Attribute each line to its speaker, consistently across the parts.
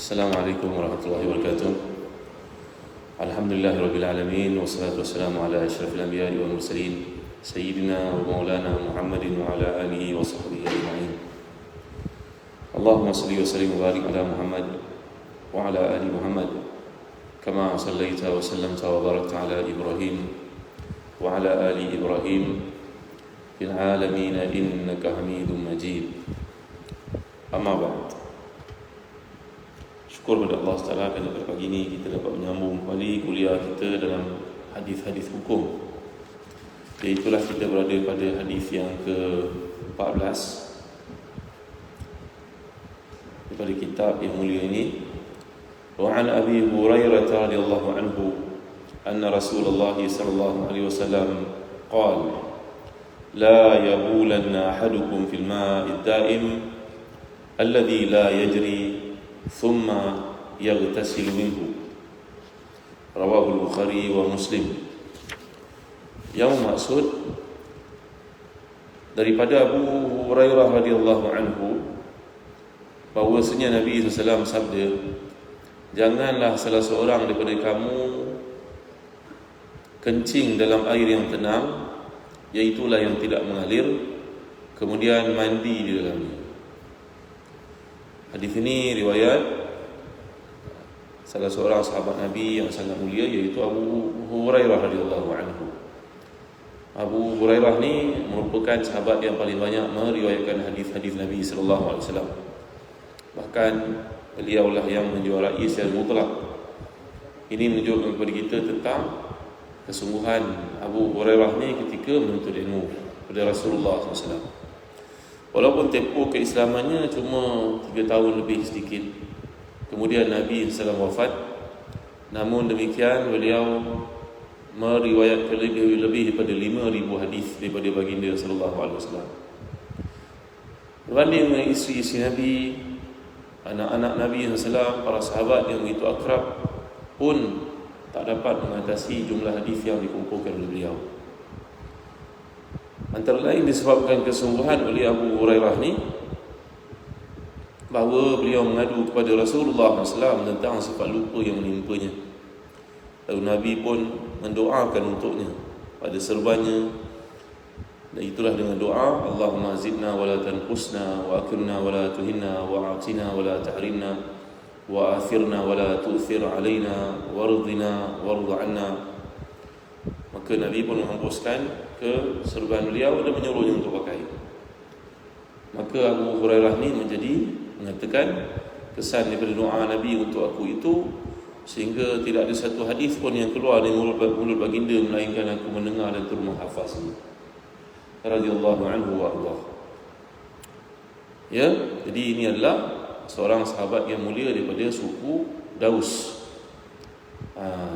Speaker 1: Assalamualaikum warahmatullahi wabarakatuh. Alhamdulillahirabbil alamin wassalatu wassalamu ala asyrafil anbiya'i wal mursalin sayyidina wa maulana Muhammadin wa ala alihi wa sahbihi ajma'in. Allahumma shalli wa sallim wa barik ala Muhammad wa ala ali Muhammad kama shallaita wa sallamta wa barakta ala Ibrahim wa ala ali Ibrahim fil alamin innaka Hamidum Majid. Amma ba'd. Syukur kepada Allah Taala kerana pada pagi ini kita dapat menyambung kembali kuliah kita dalam hadis-hadis hukum. Itulah kita berada pada hadis yang ke-14 daripada kitab yang mulia ini. Wa an Abi Hurairah radhiyallahu anhu anna Rasulullah sallallahu alaihi wasallam qala la yabulanna ahadukum fil ma'id da'im alladhi la yajri thumma yaghtasilu minhu. Rawahu al-Bukhari wa Muslim. Yang maksud daripada Abu Hurairah radhiyallahu anhu bahwasanya Nabi SAW sabda, janganlah salah seorang daripada kamu kencing dalam air yang tenang, iaitulah yang tidak mengalir, kemudian mandi di dalamnya. Hadis ini riwayat salah seorang sahabat Nabi yang sangat mulia, iaitu Abu Hurairah radhiyallahu anhu. Abu Hurairah ni merupakan sahabat yang paling banyak meriwayatkan hadis-hadis Nabi sallallahu alaihi wasallam. Bahkan beliaulah yang menjuarai secara mutlak. Ini menunjukkan kepada kita tentang kesungguhan Abu Hurairah ni ketika menuntut ilmu kepada Rasulullah SAW. Walaupun tempoh keislamannya cuma 3 tahun lebih sedikit, kemudian Nabi SAW wafat, namun demikian beliau meriwayatkan lebih daripada 5,000 hadis daripada baginda sallallahu alaihi wasallam. Berbanding dengan isteri-isteri Nabi, anak-anak Nabi SAW, para sahabat yang begitu akrab pun tak dapat mengatasi jumlah hadis yang dikumpulkan oleh beliau. Antara lain disebabkan kesungguhan oleh Abu Hurairah ni, bahawa beliau mengadu kepada Rasulullah SAW tentang sifat lupa yang menimpanya. Lalu Nabi pun mendoakan untuknya pada serbannya, dan itulah dengan doa, Allahumma zidna wa la tanqusna wa akrimna wa la tuhinna wa atina wa la tahrimna wa athirna wa la tu'thir alaina wardina warda anna. Maka Nabi pun menghembuskan ke serban beliau dan menyuruhnya untuk pakai. Maka Abu Hurairah ni mengatakan kesan daripada doa Nabi untuk aku itu, sehingga tidak ada satu hadis pun yang keluar dari mulut baginda melainkan aku mendengar dan turut menghafaznya. Radhiyallahu anhu wa ardah. Ya, jadi ini adalah seorang sahabat yang mulia daripada suku Daus.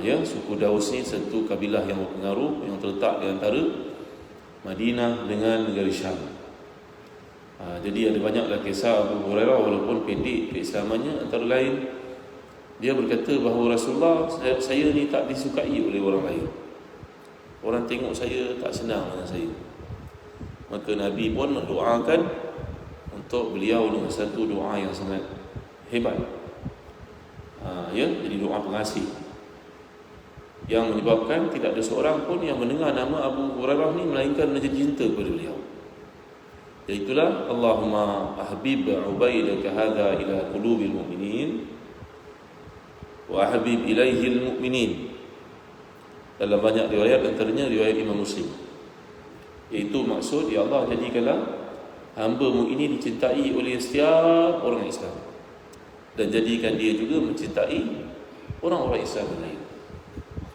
Speaker 1: Suku Daus ni satu kabilah yang berpengaruh yang terletak di antara Madinah dengan negara Syam. Jadi ada banyaklah kisah Abu Hurairah walaupun pendek keislamannya. Antara lain, dia berkata bahawa Rasulullah, saya ni tak disukai oleh orang lain. Orang tengok saya tak senang dengan saya. Maka Nabi pun mendoakan untuk beliau dengan satu doa yang sangat hebat. Jadi doa pengasih yang menyebabkan tidak ada seorang pun yang mendengar nama Abu Hurairah ni melainkan menjadi cinta kepada beliau. Iaitulah Allahumma ahbib ubaidaka hadha ila qulubil mu'minin wa ahbib ilaihil mu'minin. Dalam banyak riwayat, antaranya riwayat Imam Muslim, iaitu maksud, ya Allah, jadikanlah hamba-Mu ini dicintai oleh setiap orang Islam, dan jadikan dia juga mencintai orang-orang Islam lain.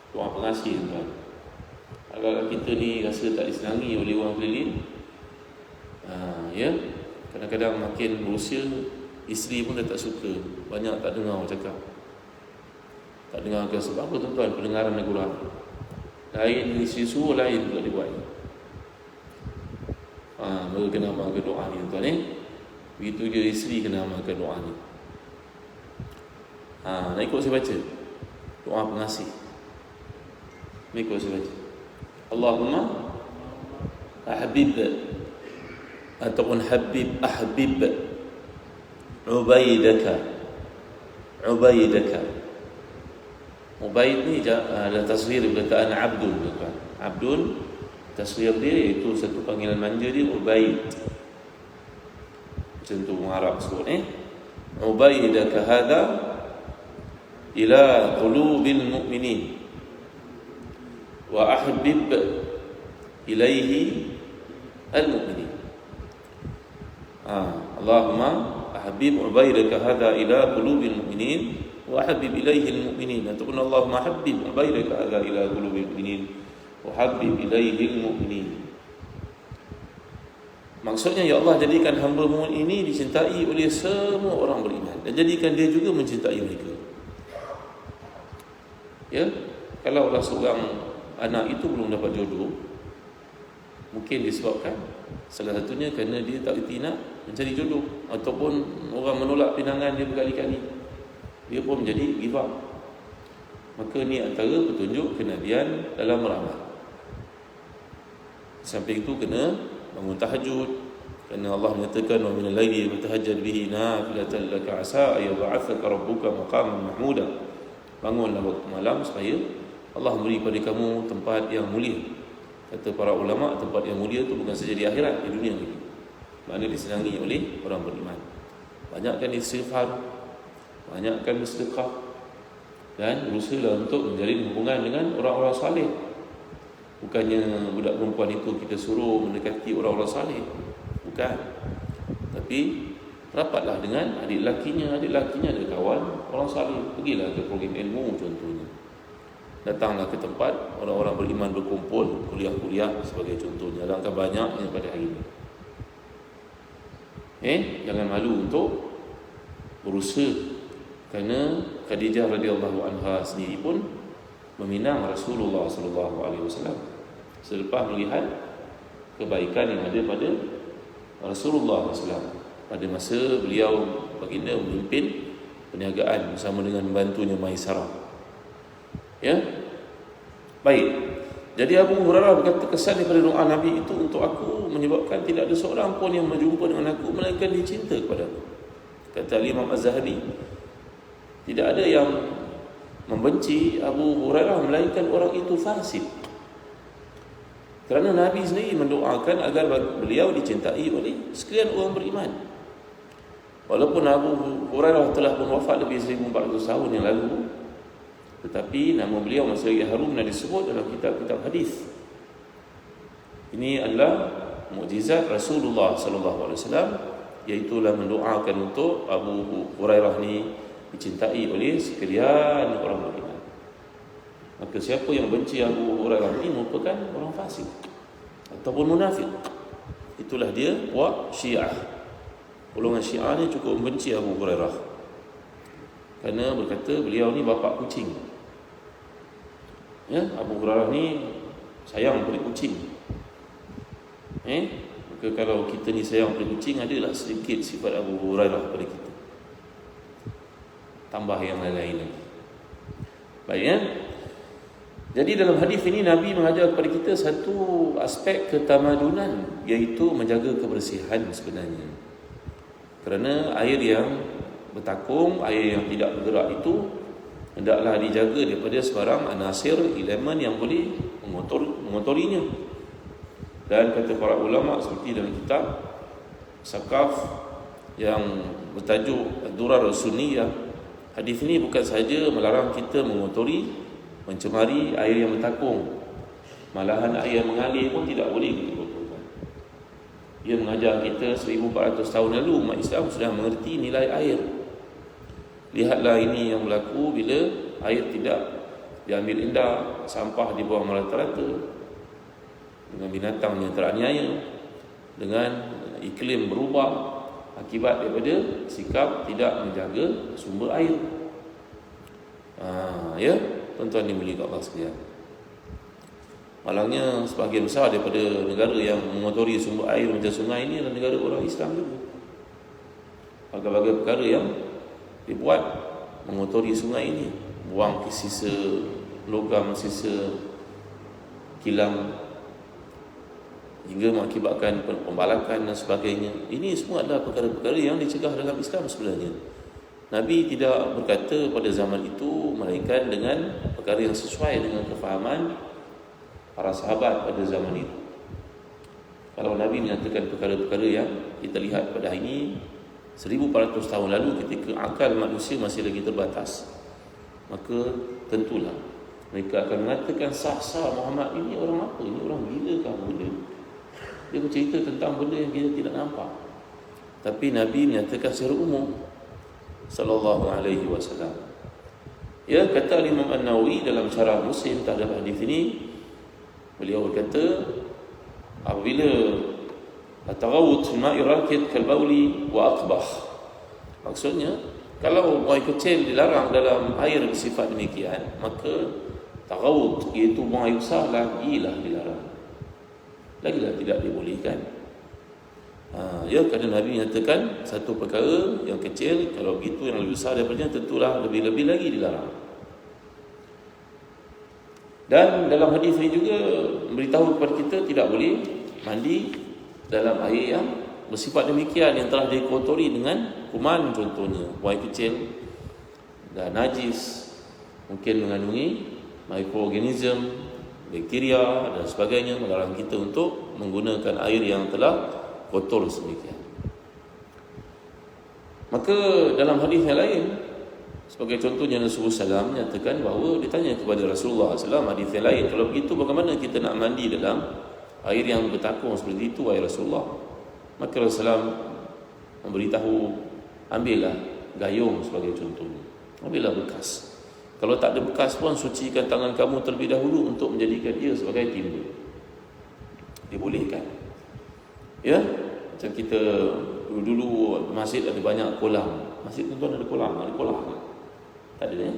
Speaker 1: Doa pengasih, tuan. Agar kita ni rasa tak disenangi oleh orang keliling, kadang-kadang makin berusia, isteri pun dah tak suka, banyak tak dengar orang cakap. Tak dengar ke sebab apa, tuan-tuan? Pendengaran lagu Quran lain, isteri suruh lain pula dibuat. Maka kena amalkan doa ni, tuan-tuan. Begitu je isteri kena amalkan doa ni. Nak ikut saya baca doa pengasih. Ikut saya baca, Allahumma ahbib ataupun ahbib ubaidaka Ubaidaka. Ubaid ni adalah tasghir perkataan abdun, bukan? Abdun tasghir dia iaitu satu panggilan manja dia Ubaid. Macam tu orang Arab sebut Ubaidaka hadha ila qulubil mu'minin wa ahbib ilaihi al-mu'minin. Allahumma ahbib ubaidaka hadha ila qulubil mu'minin wa habib ilaihi al-mu'minin. Ataupun Allahumma habib ubaidaka hadha ila qulubil mu'minin wa habib ilaihi al-mu'minin. Maksudnya, ya Allah, jadikan hamba-Mu ini dicintai oleh semua orang beriman dan jadikan dia juga mencintai mereka. Ya, kalau Allah seorang anak itu belum dapat jodoh, mungkin disebabkan salah satunya kerana dia tak reti nak mencari jodoh, ataupun orang menolak pinangan dia berkali-kali, dia pun menjadi give up. Maka ni antara petunjuk kenabian dalam beramal. Samping itu kena bangun tahajud, kerana Allah menyatakan wa minal laili fatahajjad bihi nafilatan laka asa ay yab'athaka rabbuka maqaman mahmuda. Bangunlah waktu malam supaya Allah beri pada kamu tempat yang mulia. Kata para ulama, tempat yang mulia itu bukan saja di akhirat, di dunia ini. Maknanya disenangi oleh orang beriman. Banyakkan istighfar, banyakkan bersedekah, dan berusaha untuk menjalin hubungan dengan orang-orang saleh. Bukannya budak perempuan itu kita suruh mendekati orang-orang saleh, bukan. Tapi rapatlah dengan adik lakinya ada kawan orang saleh. Pergilah ke program ilmu contohnya. Datanglah ke tempat orang-orang beriman berkumpul, kuliah-kuliah sebagai contohnya. Alangkah banyaknya pada hari ini. Jangan malu untuk berusaha, kerana Khadijah radhiyallahu anha sendiri pun meminang Rasulullah sallallahu alaihi wasallam selepas melihat kebaikan yang ada pada Rasulullah SAW pada masa beliau baginda memimpin perniagaan bersama dengan membantunya Maisarah. Ya. Baik. Jadi Abu Hurairah berkata, kesan daripada doa Nabi itu untuk aku menyebabkan tidak ada seorang pun yang berjumpa dengan aku melainkan dia cinta kepada aku. Kata Imam Az-Zahabi, tidak ada yang membenci Abu Hurairah melainkan orang itu fasik. Kerana Nabi sendiri mendoakan agar beliau dicintai oleh sekalian orang beriman. Walaupun Abu Hurairah telah pun wafat lebih 1400 tahun yang lalu, tetapi nama beliau masih lagi harum dan disebut dalam kitab-kitab hadis. Ini adalah mukjizat Rasulullah sallallahu alaihi wasallam, iaitu mendoakan untuk Abu Hurairah ni dicintai oleh sekalian orang beriman. Maka siapa yang benci Abu Hurairah ini merupakan orang fasik ataupun munafik. Itulah dia puak Syiah. Golongan Syiah ni cukup membenci Abu Hurairah kerana berkata beliau ni bapak kucing. Ya, Abu Hurairah ni sayang pada kucing. Maka kalau kita ni sayang pada kucing, adalah sedikit sifat Abu Hurairah pada kita. Tambah yang lain-lain lagi. Baik, ya. Jadi dalam hadis ini Nabi mengajar kepada kita satu aspek ketamadunan, iaitu menjaga kebersihan sebenarnya. Kerana air yang bertakung, air yang tidak bergerak itu hendaklah dijaga daripada sebarang anasir, elemen yang boleh mengotorinya. Dan kata para ulama seperti dalam kitab Sakaf yang bertajuk Ad-Durar As-Sunniyah, hadis ini bukan sahaja melarang kita mengotori, mencemari air yang bertakung, malahan air yang mengalir pun tidak boleh kita kotorkan. Dia mengajar kita 1400 tahun lalu umat Islam sudah mengerti nilai air. Lihatlah ini yang berlaku bila air tidak diambil indah, sampah dibuang merata-rata, dengan binatang yang teraniaya, dengan iklim berubah akibat daripada sikap tidak menjaga sumber air. Ya, tuan-tuan dimuliakan Allah sekalian. Malangnya sebahagian besar daripada negara yang mengotori sumber air macam sungai ini adalah negara orang Islam juga. Berbagai perkara yang dibuat mengotori sungai ini, buang sisa logam, sisa kilang, hingga mengakibatkan pembalakan dan sebagainya. Ini semua adalah perkara-perkara yang dicegah dalam Islam sebenarnya. Nabi tidak berkata pada zaman itu melainkan dengan perkara yang sesuai dengan kefahaman para sahabat pada zaman itu. Kalau Nabi menyatakan perkara-perkara yang kita lihat pada hari ini 1400 tahun lalu ketika akal manusia masih lagi terbatas, maka tentulah mereka akan mengatakan sah-sah Muhammad ini orang apa? Ini orang gila kah benda? Dia bercerita tentang benda yang kita tidak nampak. Tapi Nabi menyatakan secara umum sallallahu alaihi wasallam. Ya, kata Imam An-Nawawi dalam syarah Muslim terhadap hadis ini, beliau berkata apabila at-taghawut fil ma'i rakid kal bauli wa aqbah, maksudnya kalau buang air kecil dilarang dalam air bersifat demikian, maka taghawut iaitu buang air besar lagilah dilarang, lagilah tidak dibolehkan. Ya, kerana Nabi menyatakan satu perkara yang kecil kalau begitu yang lebih besar daripadanya tentulah lebih-lebih lagi dilarang. Dan dalam hadis ini juga beritahu kepada kita tidak boleh mandi dalam air yang bersifat demikian, yang telah dikotori dengan kuman, contohnya buang air kecil dan najis, mungkin mengandungi mikroorganisme, bakteria dan sebagainya, melarang kita untuk menggunakan air yang telah kotor sedemikian. Maka dalam hadis yang lain, sebagai contohnya Rasulullah SAW menyatakan bahawa ditanya kepada Rasulullah SAW hadis yang lain, kalau begitu bagaimana kita nak mandi dalam air yang bertakung seperti itu wahai Rasulullah? Maka Rasulullah SAW memberitahu, ambillah gayung sebagai contohnya, ambillah bekas. Kalau tak ada bekas pun, sucikan tangan kamu terlebih dahulu untuk menjadikan dia sebagai timba. Dibolehkan. Ya, macam kita dulu masjid ada banyak kolam. Masjid tuan-tuan ada kolam, tak ada ya?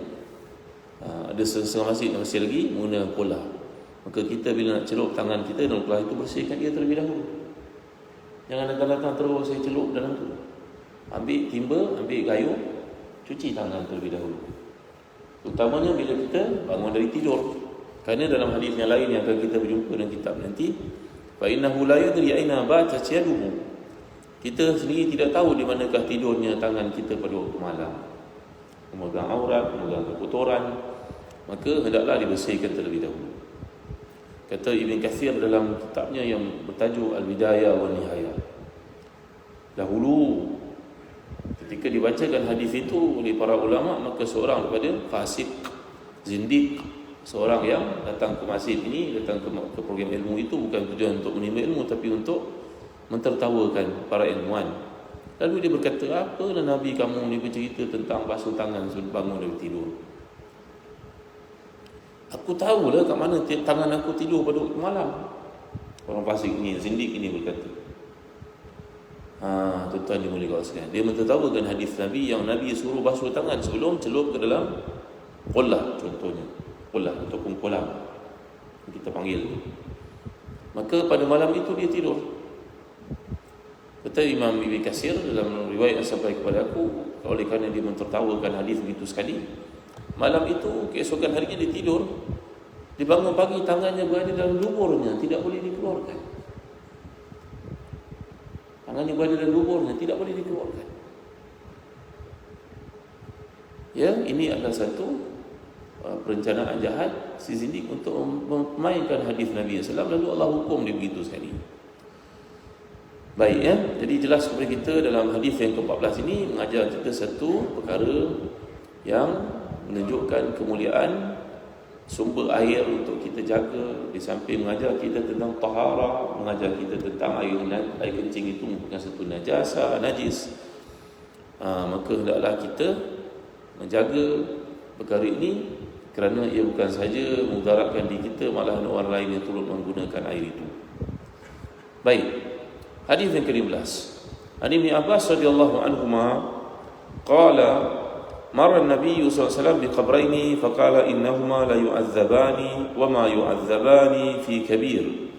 Speaker 1: Ada setengah masjid yang masih lagi menggunakan kolam. Maka kita bila nak celup tangan kita dalam kolam itu, bersihkan dia terlebih dahulu. Jangan datang-datang terus saya celup dalam tu. Ambil timba, ambil gayung, cuci tangan terlebih dahulu. Utamanya bila kita bangun dari tidur. Kerana dalam hadis yang lain yang akan kita berjumpa dalam kitab nanti, fa innahu la yadri aina batat yaduhu. Kita sendiri tidak tahu di manakah tidurnya tangan kita pada waktu malam. Memegang aurat, memegang kekotoran, maka hendaklah dibersihkan terlebih dahulu. Kata Ibn Kathir dalam kitabnya yang bertajuk Al-Bidayah wa Nihayah, dahulu ketika dibacakan hadis itu oleh para ulama, maka seorang daripada fasik, zindik, seorang yang datang ke masjid ini, datang ke program ilmu itu bukan tujuan untuk menimba ilmu, tapi untuk mentertawakan para ilmuwan. Lalu dia berkata, apa Nabi kamu ni bercerita tentang basuh tangan sebelum bangun dari tidur? Aku tahulah kat mana tangan aku tidur pada waktu malam. Orang fasik ni, zindik ini berkata. Tuan-tuan dimuliakan sekalian, dia mentertawakan hadis Nabi yang Nabi suruh basuh tangan sebelum celup ke dalam qolah, contohnya qolah ataupun kolam kita panggil. Maka pada malam itu dia tidur. Kata Imam Ibn Katsir dalam riwayat yang sampai kepada aku, oleh kerana dia mentertawakan hadis begitu sekali, malam itu keesokan harinya dia tidur, dibangun pagi tangannya berada dalam luburnya, tidak boleh dikeluarkan. Tangannya berada dalam luburnya, tidak boleh dikeluarkan. Ya, ini adalah satu perencanaan jahat si zindik untuk memainkan hadis Nabi SAW, lalu Allah hukum dia begitu sekali. Baik ya, jadi jelas kepada kita dalam hadis yang ke-14 ini mengajar kita satu perkara yang menunjukkan kemuliaan sumber air untuk kita jaga. Di samping mengajar kita tentang taharah, mengajar kita tentang air kencing itu bukan satu najis. Maka hendaklah kita menjaga perkara ini, kerana ia bukan saja mudaratkan diri kita, malahan orang lain yang turut menggunakan air itu. Baik, hadis yang ke-15. An Ibn Abbas radhiyallahu anhuma qala marra an-nabiy sallallahu alaihi wasallam biqabraini faqala innahuma la yu'adzabani wa ma yu'adzabani fi kabir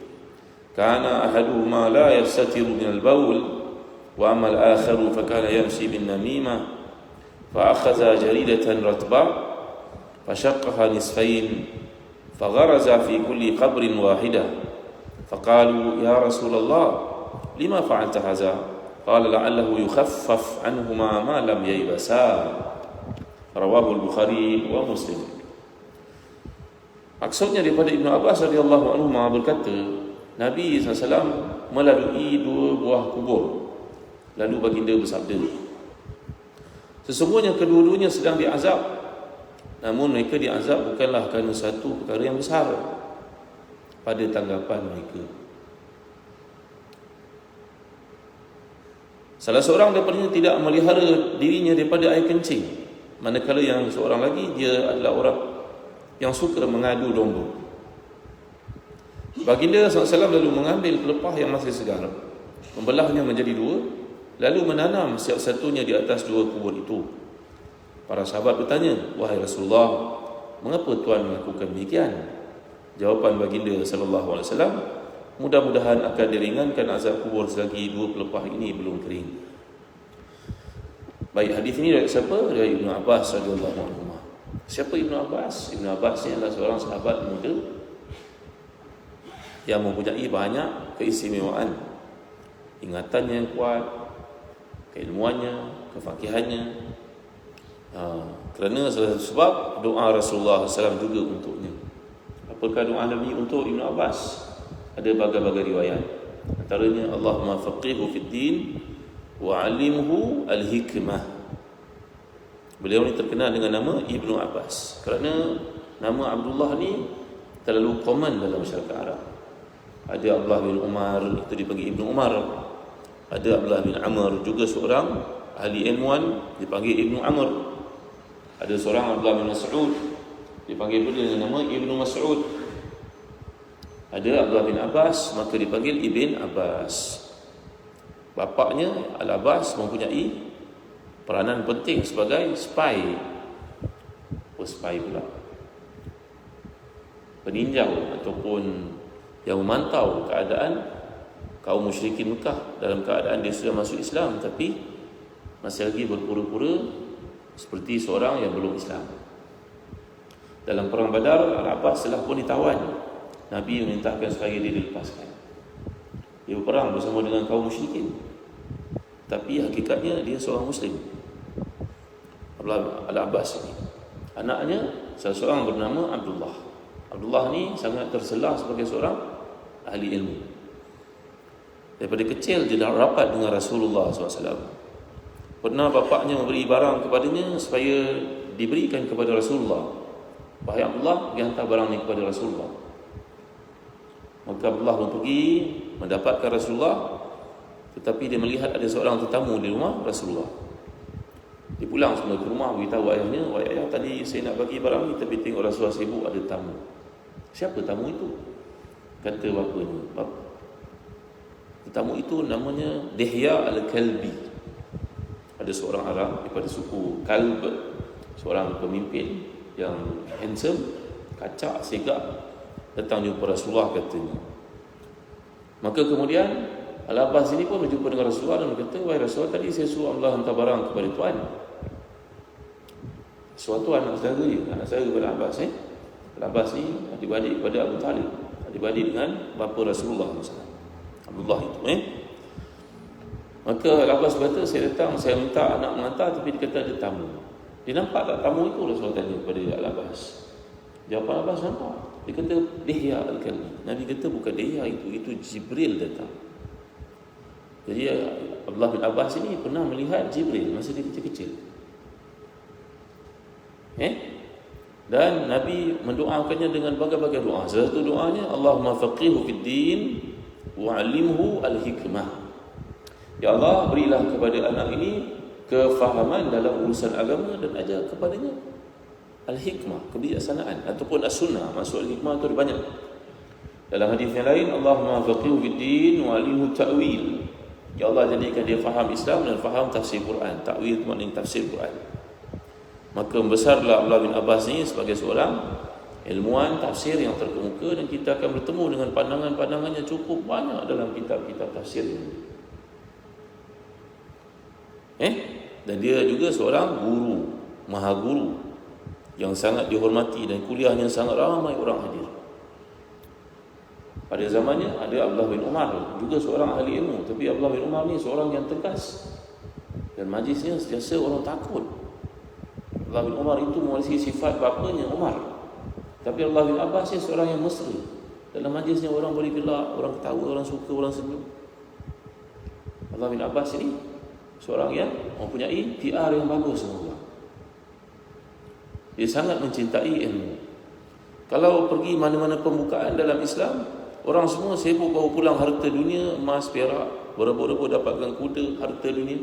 Speaker 1: kana ahaduhuma la yastatiru min al-bawl wa amma al-akharu fakana yamshi bin namimah fa akhadha jaridatan ratba فشقها نصفين فغرز في كل قبر واحدة فقالوا يا رسول الله لما فعلت هذا qala la'allahu yukhaffaf anhuma ma lam yaybasa. Rawahu al-Bukhari wa Muslim. Maksudnya daripada Ibnu Abbas radhiyallahu anhu berkata, Nabi SAW melalui 2 buah kubur. Lalu baginda bersabda, sesungguhnya kedua-duanya sedang diazab, namun mereka diazab bukanlah kerana satu perkara yang besar pada tanggapan mereka. Salah seorang daripadanya tidak melihara dirinya daripada air kencing, manakala yang seorang lagi dia adalah orang yang suka mengadu domba. Baginda SAW lalu mengambil pelepah yang masih segar, membelahnya menjadi 2, lalu menanam setiap satunya di atas 2 kubur itu. Para sahabat bertanya, wahai Rasulullah, mengapa Tuan melakukan demikian? Jawapan baginda SAW, mudah-mudahan akan diringankan azab kubur selagi 2 pelepah ini belum kering. Baik, hadis ini dari siapa? Dari Ibnu Abbas radhiyallahu anhu. Siapa Ibnu Abbas? Ibnu Abbas ni adalah seorang sahabat muda yang mempunyai banyak keistimewaan, ingatannya yang kuat, keilmuannya, kefakihannya, kerana sebab doa Rasulullah SAW juga untuknya. Apakah doa Nabi untuk Ibnu Abbas? Ada berbagai riwayat. Antaranya, Allahumma faqihu fid din wa 'allimhu al-hikmah. Beliau ni terkenal dengan nama Ibnu Abbas kerana nama Abdullah ni terlalu common dalam masyarakat Arab. Ada Abdullah bin Umar, itu dipanggil Ibnu Umar. Ada Abdullah bin Amr, juga seorang ahli ilmuwan, dipanggil Ibnu Amr. Ada seorang Abdullah bin Mas'ud, dipanggil pula dengan nama Ibnu Mas'ud. Ada Abdullah bin Abbas, maka dipanggil Ibn Abbas. Bapaknya Al-Abbas mempunyai peranan penting sebagai spy. Spy pula, peninjau ataupun yang memantau keadaan kaum musyrikin Mekah dalam keadaan dia sudah masuk Islam tapi masih lagi berpura-pura seperti seorang yang belum Islam. Dalam perang Badar, Al-Abbas telah pun ditawan. Nabi memerintahkan supaya dia dilepaskan. Dia berperang bersama dengan kaum musyrikin, tapi hakikatnya dia seorang Muslim. Al-Abbas ini, anaknya salah seorang bernama Abdullah. Abdullah ni sangat terselah sebagai seorang ahli ilmu. Daripada kecil dia dah rapat dengan Rasulullah SAW. Pernah bapaknya memberi barang kepadanya supaya diberikan kepada Rasulullah. Wahai Abdullah, dia hantar barang ni kepada Rasulullah. Maka Abdullah pun pergi mendapatkan Rasulullah, tetapi dia melihat ada seorang tetamu di rumah Rasulullah. Dia pulang semula ke rumah, beritahu ayahnya, wahai ayah, tadi saya nak bagi barang ni tapi tengok Rasulullah sibuk, ada tamu. Siapa tamu itu? Kata bapanya, tetamu itu namanya Dihya Al-Kalbi. Ada seorang Arab daripada suku Kalb, seorang pemimpin yang handsome, kacak, sigap, datang jumpa Rasulullah katanya. Maka kemudian Al-Abbas ini pun berjumpa dengan Rasulullah dan berkata, wahai Rasulullah, tadi saya suruh Allah hantar barang kepada Tuan. Suatu anak saudara kepada Abbas. Al-Abbas ni adik-beradik kepada Abu Talib, adik-beradik dengan bapa Rasulullah SAW, Abdullah itu. Maka Al-Abbas berkata, saya datang, saya minta anak mengantar, tapi dia kata ada tamu. Dia nampak tak tamu itu? Rasulullah tanya kepada Al-Abbas. Jawapan Al-Abbas, nampak. Dia kata Dihya Al-Kalbi. Nabi kata bukan Dihya itu Jibril datang. Jadi Abdullah bin Abbas ini pernah melihat Jibril masa dia kecil-kecil. Dan Nabi mendoakannya dengan berbagai doa. Salah satu doanya, Allahumma faqihu fid din wa 'allimhu al-hikmah. Ya Allah, berilah kepada anak ini kefahaman dalam urusan agama dan ajar kepadanya al-hikmah, kebijaksanaan ataupun as-sunnah. Maksud al-hikmah itu banyak. Dalam hadis yang lain, Allahumma faqihu fid din wa 'allimhu ta'wil. Ya Allah, jadikan dia faham Islam dan faham tafsir Quran. Ta'wil maknanya tafsir Quran. Maka membesarlah Abdullah bin Abbas ini sebagai seorang ilmuwan tafsir yang terkemuka, dan kita akan bertemu dengan pandangan-pandangannya cukup banyak dalam kitab-kitab tafsir ini. Dan dia juga seorang guru, maha guru yang sangat dihormati dan kuliahnya sangat ramai orang hadir. Pada zamannya ada Abdullah bin Umar, juga seorang ahli ilmu, tapi Abdullah bin Umar ni seorang yang tegas dan majlisnya sentiasa orang takut. Abdullah bin Umar itu mewarisi sifat bapanya Umar, tapi Abdullah bin Abbas ni seorang yang mesra. Dalam majlisnya orang boleh gelak, orang ketawa, orang suka, orang senyum. Abdullah bin Abbas ini seorang yang mempunyai PR yang bagus sama orang. Dia sangat mencintai ilmu. Kalau pergi mana-mana pembukaan dalam Islam, orang semua sibuk bawa pulang harta dunia, emas, perak, berebut-rebut dapatkan kuda, harta dunia.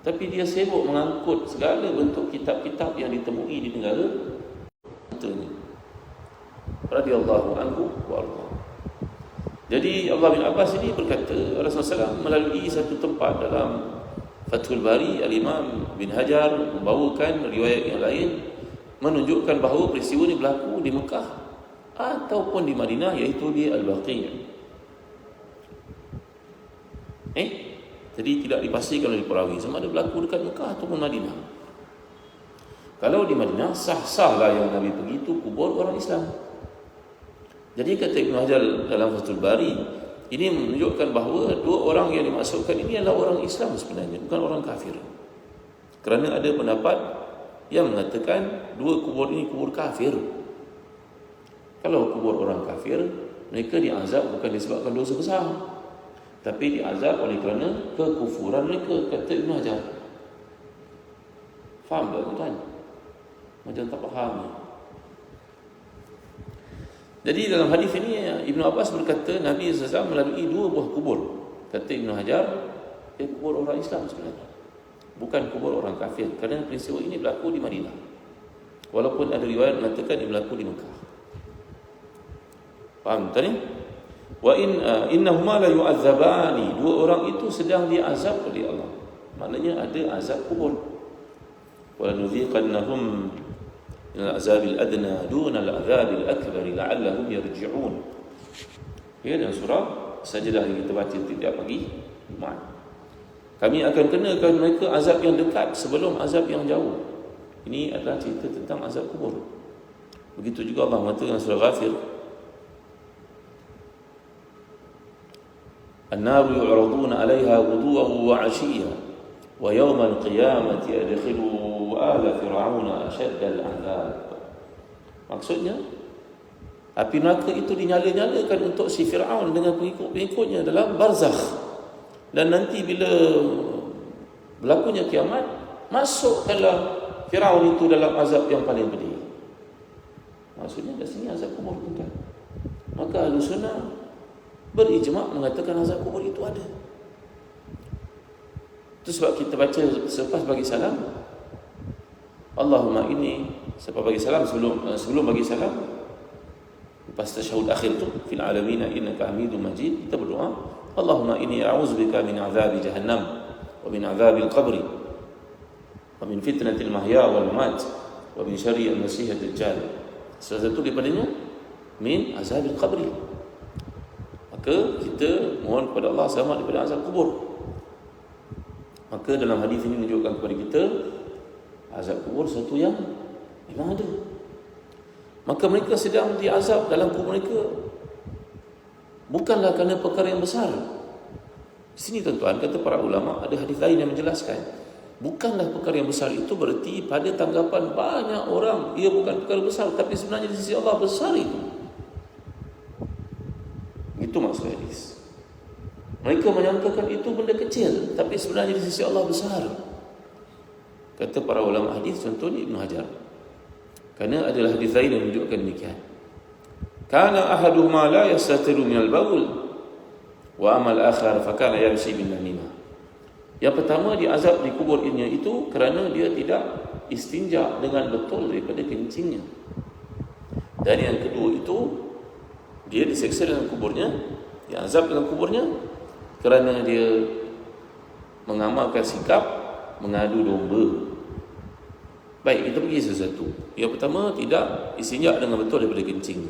Speaker 1: Tapi dia sibuk mengangkut segala bentuk kitab-kitab yang ditemui di negara hartanya. Radhiyallahu anhu wa arda. Jadi Abdullah bin Abbas ini berkata, Rasulullah SAW melalui satu tempat dalam Fathul Bari, Al-Imam bin Hajar membawakan riwayat yang lain menunjukkan bahawa peristiwa ini berlaku di Mekah ataupun di Madinah, iaitu di Al-Baqi'. Jadi tidak dipastikan oleh perawi sama ada berlaku dekat Mekah ataupun Madinah. Kalau di Madinah, sah-sahlah yang Nabi pergi itu kubur orang Islam. Jadi kata Ibn Hajar dalam Fathul Bari, ini menunjukkan bahawa dua orang yang dimaksudkan ini adalah orang Islam sebenarnya, bukan orang kafir. Kerana ada pendapat yang mengatakan dua kubur ini kubur kafir. Kalau kubur orang kafir, mereka diazab bukan disebabkan dosa besar, tapi diazab oleh kerana kekufuran mereka, kata Ibn Hajar. Faham tak tuan? Macam tak faham. Jadi dalam hadis ini Ibn Abbas berkata Nabi SAW melalui dua buah kubur. Kata Ibn Hajar, kubur orang Islam sebenarnya, bukan kubur orang kafir, kerana peristiwa ini berlaku di Madinah, walaupun ada riwayat mengatakan dia berlaku di Mekah. Faham tak ni? Wa innahuma la yu'adzabani, dua orang itu sedang diazab oleh Allah, maknanya ada azab kubur. Wa nuziqannahum min al-azabil adna duna al-azabil akbar la'allahum yarji'un. Ya, dalam surah Sajdah yang kita baca setiap pagi Jumaat. Kami akan kenakan mereka azab yang dekat sebelum azab yang jauh. Ini adalah cerita tentang azab kubur. Begitu juga Allah mengatakan dalam surah Ghafir, An-naru yu'raduna 'alaiha ghuduwan wa 'ashiyyan wa yawmal qiyamati adkhilu ala fir'auna ashadda al-'adab. Maksudnya, api neraka itu dinyala-nyalakan untuk si Fir'aun dengan pengikut-pengikutnya dalam barzakh. Dan nanti bila berlakunya kiamat, masukkanlah Fir'aun itu dalam azab yang paling pedih. Maksudnya kat sini azab kubur bukan. Maka Ahlus Sunnah berijma' mengatakan azab kubur itu ada. Itu sebab kita baca selepas bagi salam, Allahumma inni, selepas bagi salam, sebelum bagi salam, lepas tasyahud akhir tu, fil alamina innaka hamidum majid, kita berdoa, Allahumma inni a'udzubika min azabi jahannam wa min azabil qabri wa min fitnatil mahya wal mamat wa min syarri al-masih ad-dajjal. Salah satu daripadanya min azabil qabri. Maka kita mohon kepada Allah selamat daripada azab kubur. Maka dalam hadis ini menunjukkan kepada kita azab kubur satu yang memang ada. Maka mereka sedang diazab dalam kubur mereka bukanlah kerana perkara yang besar. Di sini tuan-tuan, kata para ulama, ada hadis lain yang menjelaskan, bukanlah perkara yang besar itu berarti pada tanggapan banyak orang ia bukan perkara besar, tapi sebenarnya di sisi Allah besar itu. Itu maksud hadis. Mereka menyangkakan itu benda kecil, tapi sebenarnya di sisi Allah besar. Kata para ulama hadis, contohnya Ibn Hajar. Kerana adalah hadis lain yang menunjukkan demikian. Kana ahaduhuma la yastatiru minal baul wa amal akhar fakana yamshi bin namimah. Yang pertama diazab di kubur ini itu kerana dia tidak istinja dengan betul daripada kencingnya. Dan yang kedua itu dia diseksa dalam kuburnya, diazab dalam kuburnya kerana dia mengamalkan sikap mengadu domba. Baik, kita pergi sesuatu. Yang pertama, tidak istinja dengan betul daripada kencing.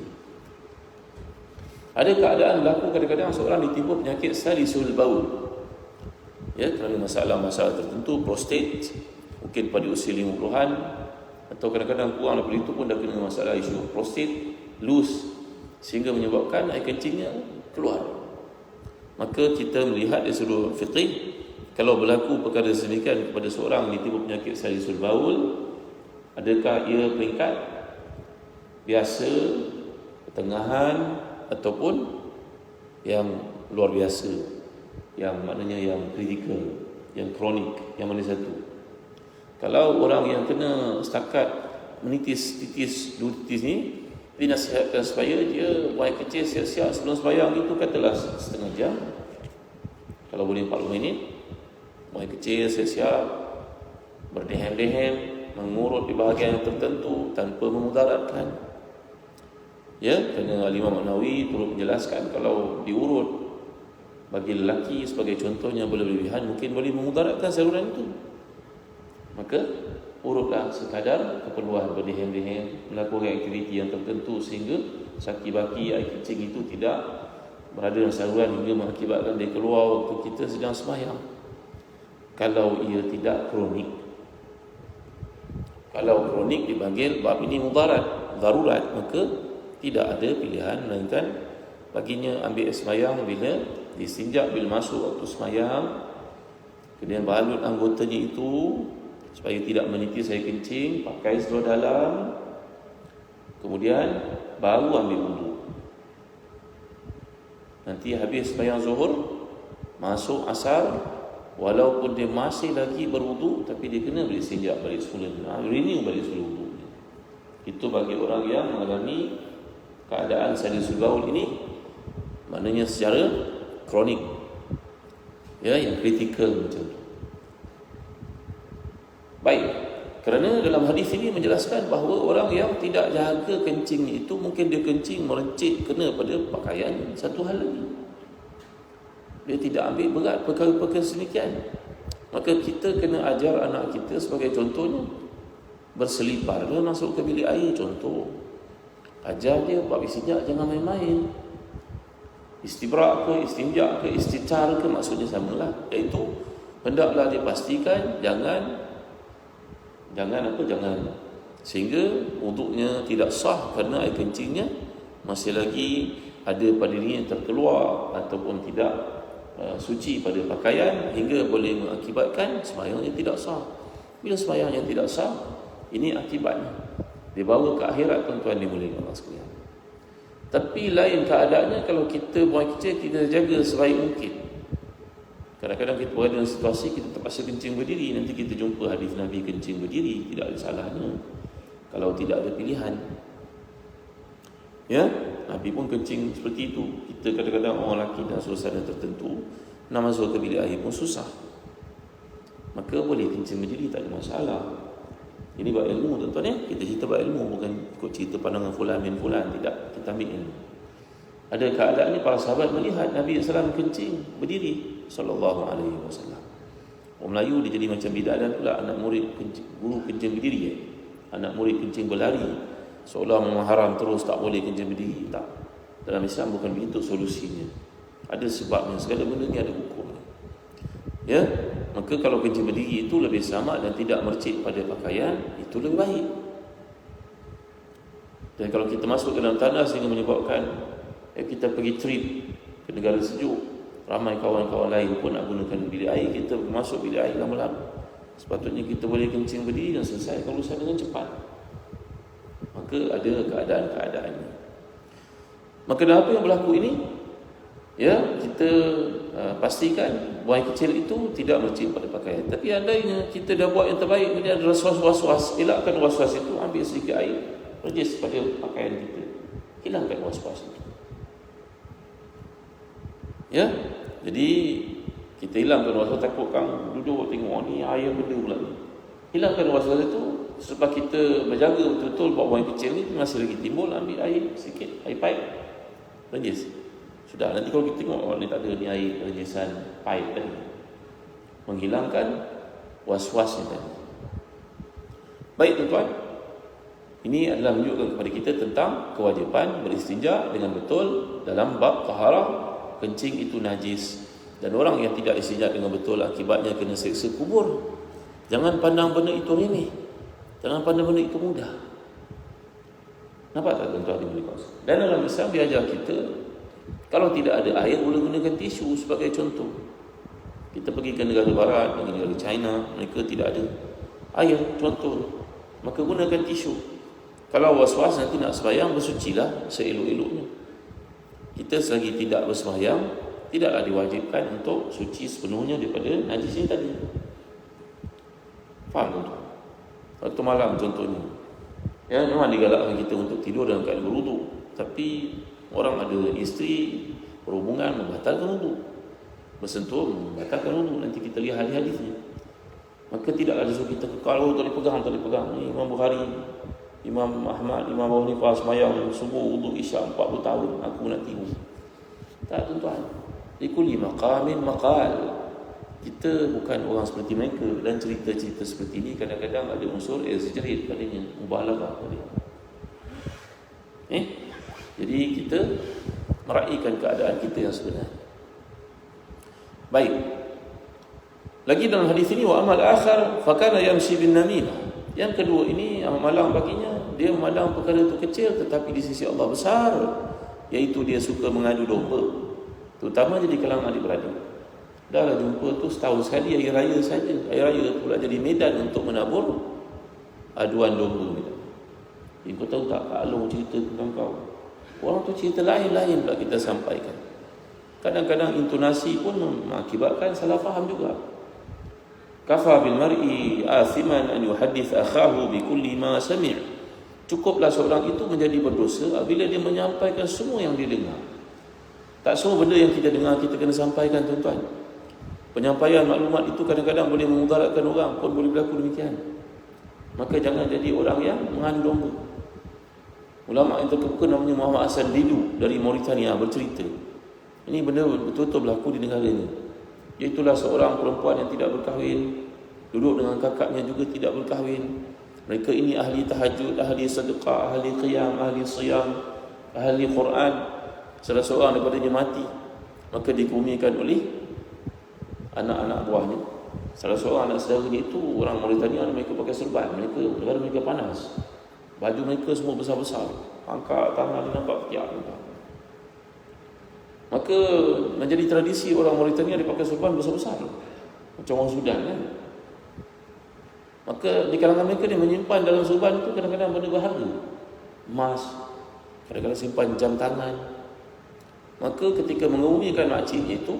Speaker 1: Ada keadaan berlaku kadang-kadang seorang ditimpa penyakit salisul baul, ya, kerana masalah-masalah tertentu, prostat, mungkin pada usia 50-an, atau kadang-kadang kurang daripada itu pun dah kena masalah isu prostat, loose, sehingga menyebabkan air kencingnya keluar. Maka kita melihat dari sudut fiqih, kalau berlaku perkara sedemikian kepada seorang yang ditipu penyakit salisul baul, adakah ia peringkat biasa, pertengahan, ataupun yang luar biasa, yang maknanya yang kritikal, yang kronik, yang mana satu? Kalau orang yang kena setakat menitis titis, dua titis ni, dinasihatkan supaya dia buang air kecil siap-siap sebelum sembahyang, itu katalah setengah jam, kalau boleh 40 minit, buang air kecil siap-siap, berdehem-dehem, mengurut di bahagian tertentu tanpa memudaratkan. Ya, kerana Imam Nawawi turut menjelaskan kalau diurut bagi lelaki sebagai contohnya berlebihan mungkin boleh memudaratkan saluran itu. Maka urutlah sekadar keperluan berdehem-dehem, melakukan aktiviti yang tertentu sehingga saki-baki air kencing itu tidak berada dalam saluran hingga mengakibatkan dia keluar waktu kita sedang sembahyang. Kalau ia tidak kronik. Kalau kronik dipanggil bab ini mudarat, darurat, maka tidak ada pilihan melainkan baginya ambil sembahyang bila distinjak, bila masuk waktu sembahyang, kemudian balut anggotanya itu supaya tidak menitis air kencing, pakai seluar dalam, kemudian baru ambil wudu. Nanti habis sembahyang zuhur, masuk asar, walaupun dia masih lagi berwudu, tapi dia kena balik istinja balik semula, renew balik semula wudu. Itu bagi orang yang mengalami keadaan salisul baul ini, maknanya secara kronik, ya, yang kritikal macam tu. Baik, kerana dalam hadis ini menjelaskan bahawa orang yang tidak jaga kencingnya itu mungkin dia kencing merencit kena pada pakaian. Satu hal lagi, dia tidak ambil berat perkara-perkara sedemikian. Maka kita kena ajar anak kita sebagai contohnya, berselipar dia masuk ke bilik air, contoh. Ajar dia bab istinja jangan main-main. Istibrak ke, istinja ke, istitar ke, maksudnya samalah, iaitu hendaklah dia pastikan jangan sehingga wuduknya tidak sah kerana air kencingnya masih lagi ada pada dirinya terkeluar ataupun tidak suci pada pakaian hingga boleh mengakibatkan sembahyangnya tidak sah. Bila sembahyangnya tidak sah, ini akibatnya dibawa ke akhirat, tuan-tuan dimuliakan Allah sekalian. Tapi lain keadaannya kalau kita buang kecil, kita jaga sebaik mungkin. Kadang-kadang kita berada dalam situasi kita terpaksa kencing berdiri, nanti kita jumpa hadis Nabi kencing berdiri, tidak ada salahnya kalau tidak ada pilihan. Ya, Nabi pun kencing seperti itu. Kita kadang-kadang orang lelaki dalam suasana tertentu nak masuk ke bilik air pun susah, maka boleh kencing berdiri, tak ada masalah. Ini bab ilmu, tuan-tuan ya. Kita cerita bab ilmu, bukan ikut cerita pandangan fulan bin fulan, tidak. Kita ambil ilmu. Ada keadaan ni para sahabat melihat Nabi SAW kencing berdiri sallallahu alaihi wasallam. Orang Melayu dia jadi macam bidadan pula, anak murid kencing, guru kencing berdiri ya. Anak murid kencing berlari, seolah memang haram terus tak boleh kencing berdiri. Tak. Dalam Islam bukan begitu solusinya. Ada sebabnya, segala benda ni ada hukumnya. Ya, maka kalau kencing berdiri itu lebih selamat dan tidak mercik pada pakaian, itu lebih baik. Dan kalau kita masuk ke dalam tanah sehingga menyebabkan kita pergi trip ke negara sejuk, ramai kawan-kawan lain pun nak gunakan bilik air, kita masuk bilik air lama-lama. Sepatutnya kita boleh kencing berdiri dan selesaikan urusan dengan cepat. Maka ada keadaan-keadaannya. Maka dalam apa yang berlaku ini, ya, kita pastikan buang air kecil itu tidak mercik pada pakaian. Tapi andainya kita dah buat yang terbaik, kemudian ada was-was, elakkan was-was itu, ambil sedikit air, perjis pada pakaian kita, hilangkan was-was itu. Ya, jadi kita hilangkan was-was, takut kang duduk tengok ni air benda pula ni. Hilangkan was-was itu sebab kita berjaga betul-betul buang air kecil ni masih lagi timbul, ambil air sikit, air pipe, perjis. Sudah, nanti kalau kita tengok ni tak ada ni air perjisan pipe tadi, menghilangkan was-was ni tadi. Baik tuan-tuan, ini adalah menunjukkan kepada kita tentang kewajipan beristinja dengan betul dalam bab taharah. Kencing itu najis, dan orang yang tidak istinja dengan betul akibatnya kena seksa kubur. Jangan pandang benda itu remeh, jangan pandang benda itu mudah. Nampak tak tuan-tuan? Dan dalam Islam diajar kita Kalau tidak ada air, boleh gunakan tisu sebagai contoh. Kita pergi ke negara barat, negara China, mereka tidak ada air, contoh. Maka gunakan tisu. Kalau was-was nanti nak sembahyang, bersucilah seelok-eloknya. Kita selagi tidak bersembahyang, tidaklah diwajibkan untuk suci sepenuhnya daripada najis ini tadi. Faham tuan? Waktu malam contohnya, ya memang digalakkan kita untuk tidur dalam keadaan berwuduk, tapi orang ada isteri, berhubungan membatalkan wuduk, bersentuh membatalkan wuduk. Nanti kita lihat hadis-hadisnya. Maka tidak ada suruh kita kalau tak dipegang. Ni Imam Bukhari, Imam Ahmad, Imam Abu Hanifah sembahyang subuh, wuduk isyak 40 tahun, aku nak tidur. Tak, tuan-tuan. Likulli maqamin maqal. Kita bukan orang seperti mereka, dan cerita-cerita seperti ini kadang-kadang ada unsur exaggerate padanya, mubalaghah padanya. Jadi kita meraihkan keadaan kita yang sebenarnya. Baik. Lagi dalam hadis ini, wa amal akhar fa kana yamshi bin namimah. Yang kedua ini amal malang baginya, dia memandang perkara itu kecil tetapi di sisi Allah besar, iaitu dia suka mengadu domba, terutama di kalangan adik-beradik. Dahlah jumpa tu setahun sekali, hari raya saja. Hari raya pula jadi medan untuk menabur aduan domba. Kau tahu tak, Kak Long cerita tentang kau, orang tu cerita lain-lain pula kita sampaikan. Kadang-kadang intonasi pun mengakibatkan salah faham juga. Kafa bil mar'i athiman an yuhaddith akhahu bi kulli ma sami'. Cukuplah seorang itu menjadi berdosa apabila dia menyampaikan semua yang dia dengar. Tak semua benda yang kita dengar kita kena sampaikan, tuan-tuan. Penyampaian maklumat itu kadang-kadang boleh memudaratkan orang, pun boleh berlaku demikian. Maka jangan jadi orang yang mengadu domba. Ulama yang terkemuka namanya Muhammad Hassan Didu dari Mauritania bercerita. Ini benda betul-betul berlaku di negara ini. Iaitulah seorang perempuan yang tidak berkahwin, duduk dengan kakaknya juga tidak berkahwin. Mereka ini ahli tahajud, ahli sedekah, ahli qiyam, ahli siyam, ahli Quran. Salah seorang daripadanya mati, maka dikebumikan oleh anak-anak buahnya. Salah seorang anak saudaranya itu orang Mauritania, mereka pakai serban, negara mereka panas, baju mereka semua besar-besar, angkat tangan nampak ketiak. Maka menjadi tradisi orang Mauritania dia pakai serban besar-besar macam orang Sudan kan. Maka di kalangan mereka dia menyimpan dalam serban itu kadang-kadang benda berharga, emas, kadang-kadang simpan jam tangan. Maka ketika mengebumikan makciknya itu,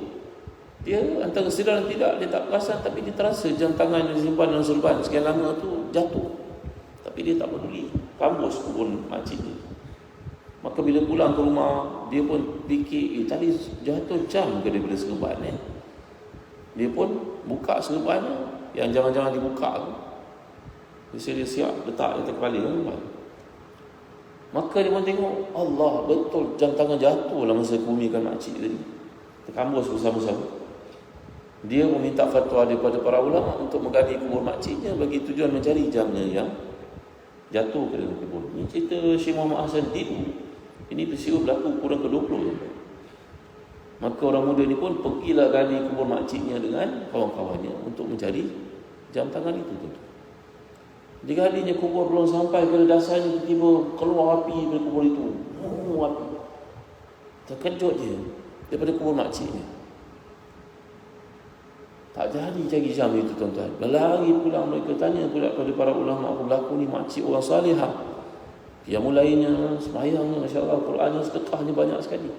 Speaker 1: dia antara sedar dan tidak, dia tak perasan, tapi dia terasa jam tangan yang disimpan dalam serban sekian lama tu jatuh. Tapi dia tak peduli, kambus kubur makciknya. Maka bila pulang ke rumah, dia pun fikir, tadi jatuh jam ke daripada serban Dia pun buka serbannya, yang jangan-jangan dibuka tu. Dia siap letak di kepala kan. Maka dia pun tengok, Allah, betul jam tangan jatuh lah masa kumikan makcik tadi, terkambus bersama-sama. Dia meminta fatwa daripada para ulama untuk menggali kubur makciknya bagi tujuan mencari jamnya yang jatuh ke dalam kubur. Ini cerita Syekh Muhammad Hassan Didu. Ini peristiwa berlaku kurang ke-20. Maka orang muda ni pun pergilah gali kubur makciknya dengan kawan-kawannya untuk mencari jam tangan itu. Digalinya kubur, belum sampai ke dasarnya tiba-tiba keluar api dari kubur itu. Api. Terkejut dia daripada kubur makciknya. Tak jadi cari jam itu, tuan-tuan. Berlari pulang, mereka tanya pula kepada para ulama, apa berlaku ni, makcik orang salihah. Yang mulainya sembahyangnya, masya-Allah, Qurannya, sedekahnya banyak sekali.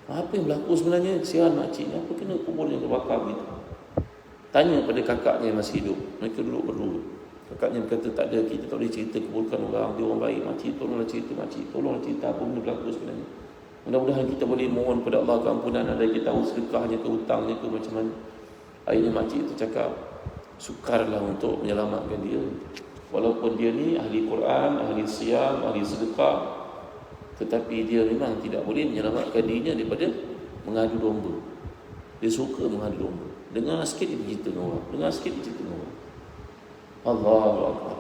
Speaker 1: Apa yang berlaku sebenarnya? Kesian makciknya, apa kena kuburnya terbakar begitu? Tanya pada kakaknya yang masih hidup. Mereka duduk berdua. Kakaknya berkata, tak ada, kita tak boleh cerita keburukan orang, dia orang baik. Makcik, tolonglah cerita, makcik, tolonglah cerita apa benda berlaku sebenarnya. Mudah-mudahan kita boleh mohon pada Allah keampunan, ada kita tahu sedekahnya ke, hutangnya ke, macam mana. Akhirnya makcik itu cakap, sukarlah untuk menyelamatkan dia. Walaupun dia ni ahli Quran, ahli siyam, ahli sedekah, tetapi dia memang tidak boleh menyelamatkan dirinya daripada mengadu domba. Dia suka mengadu domba. Dengar sikit dia bercerita dengan orang, dengar sikit dia cerita dengan orang. Allahu Akbar.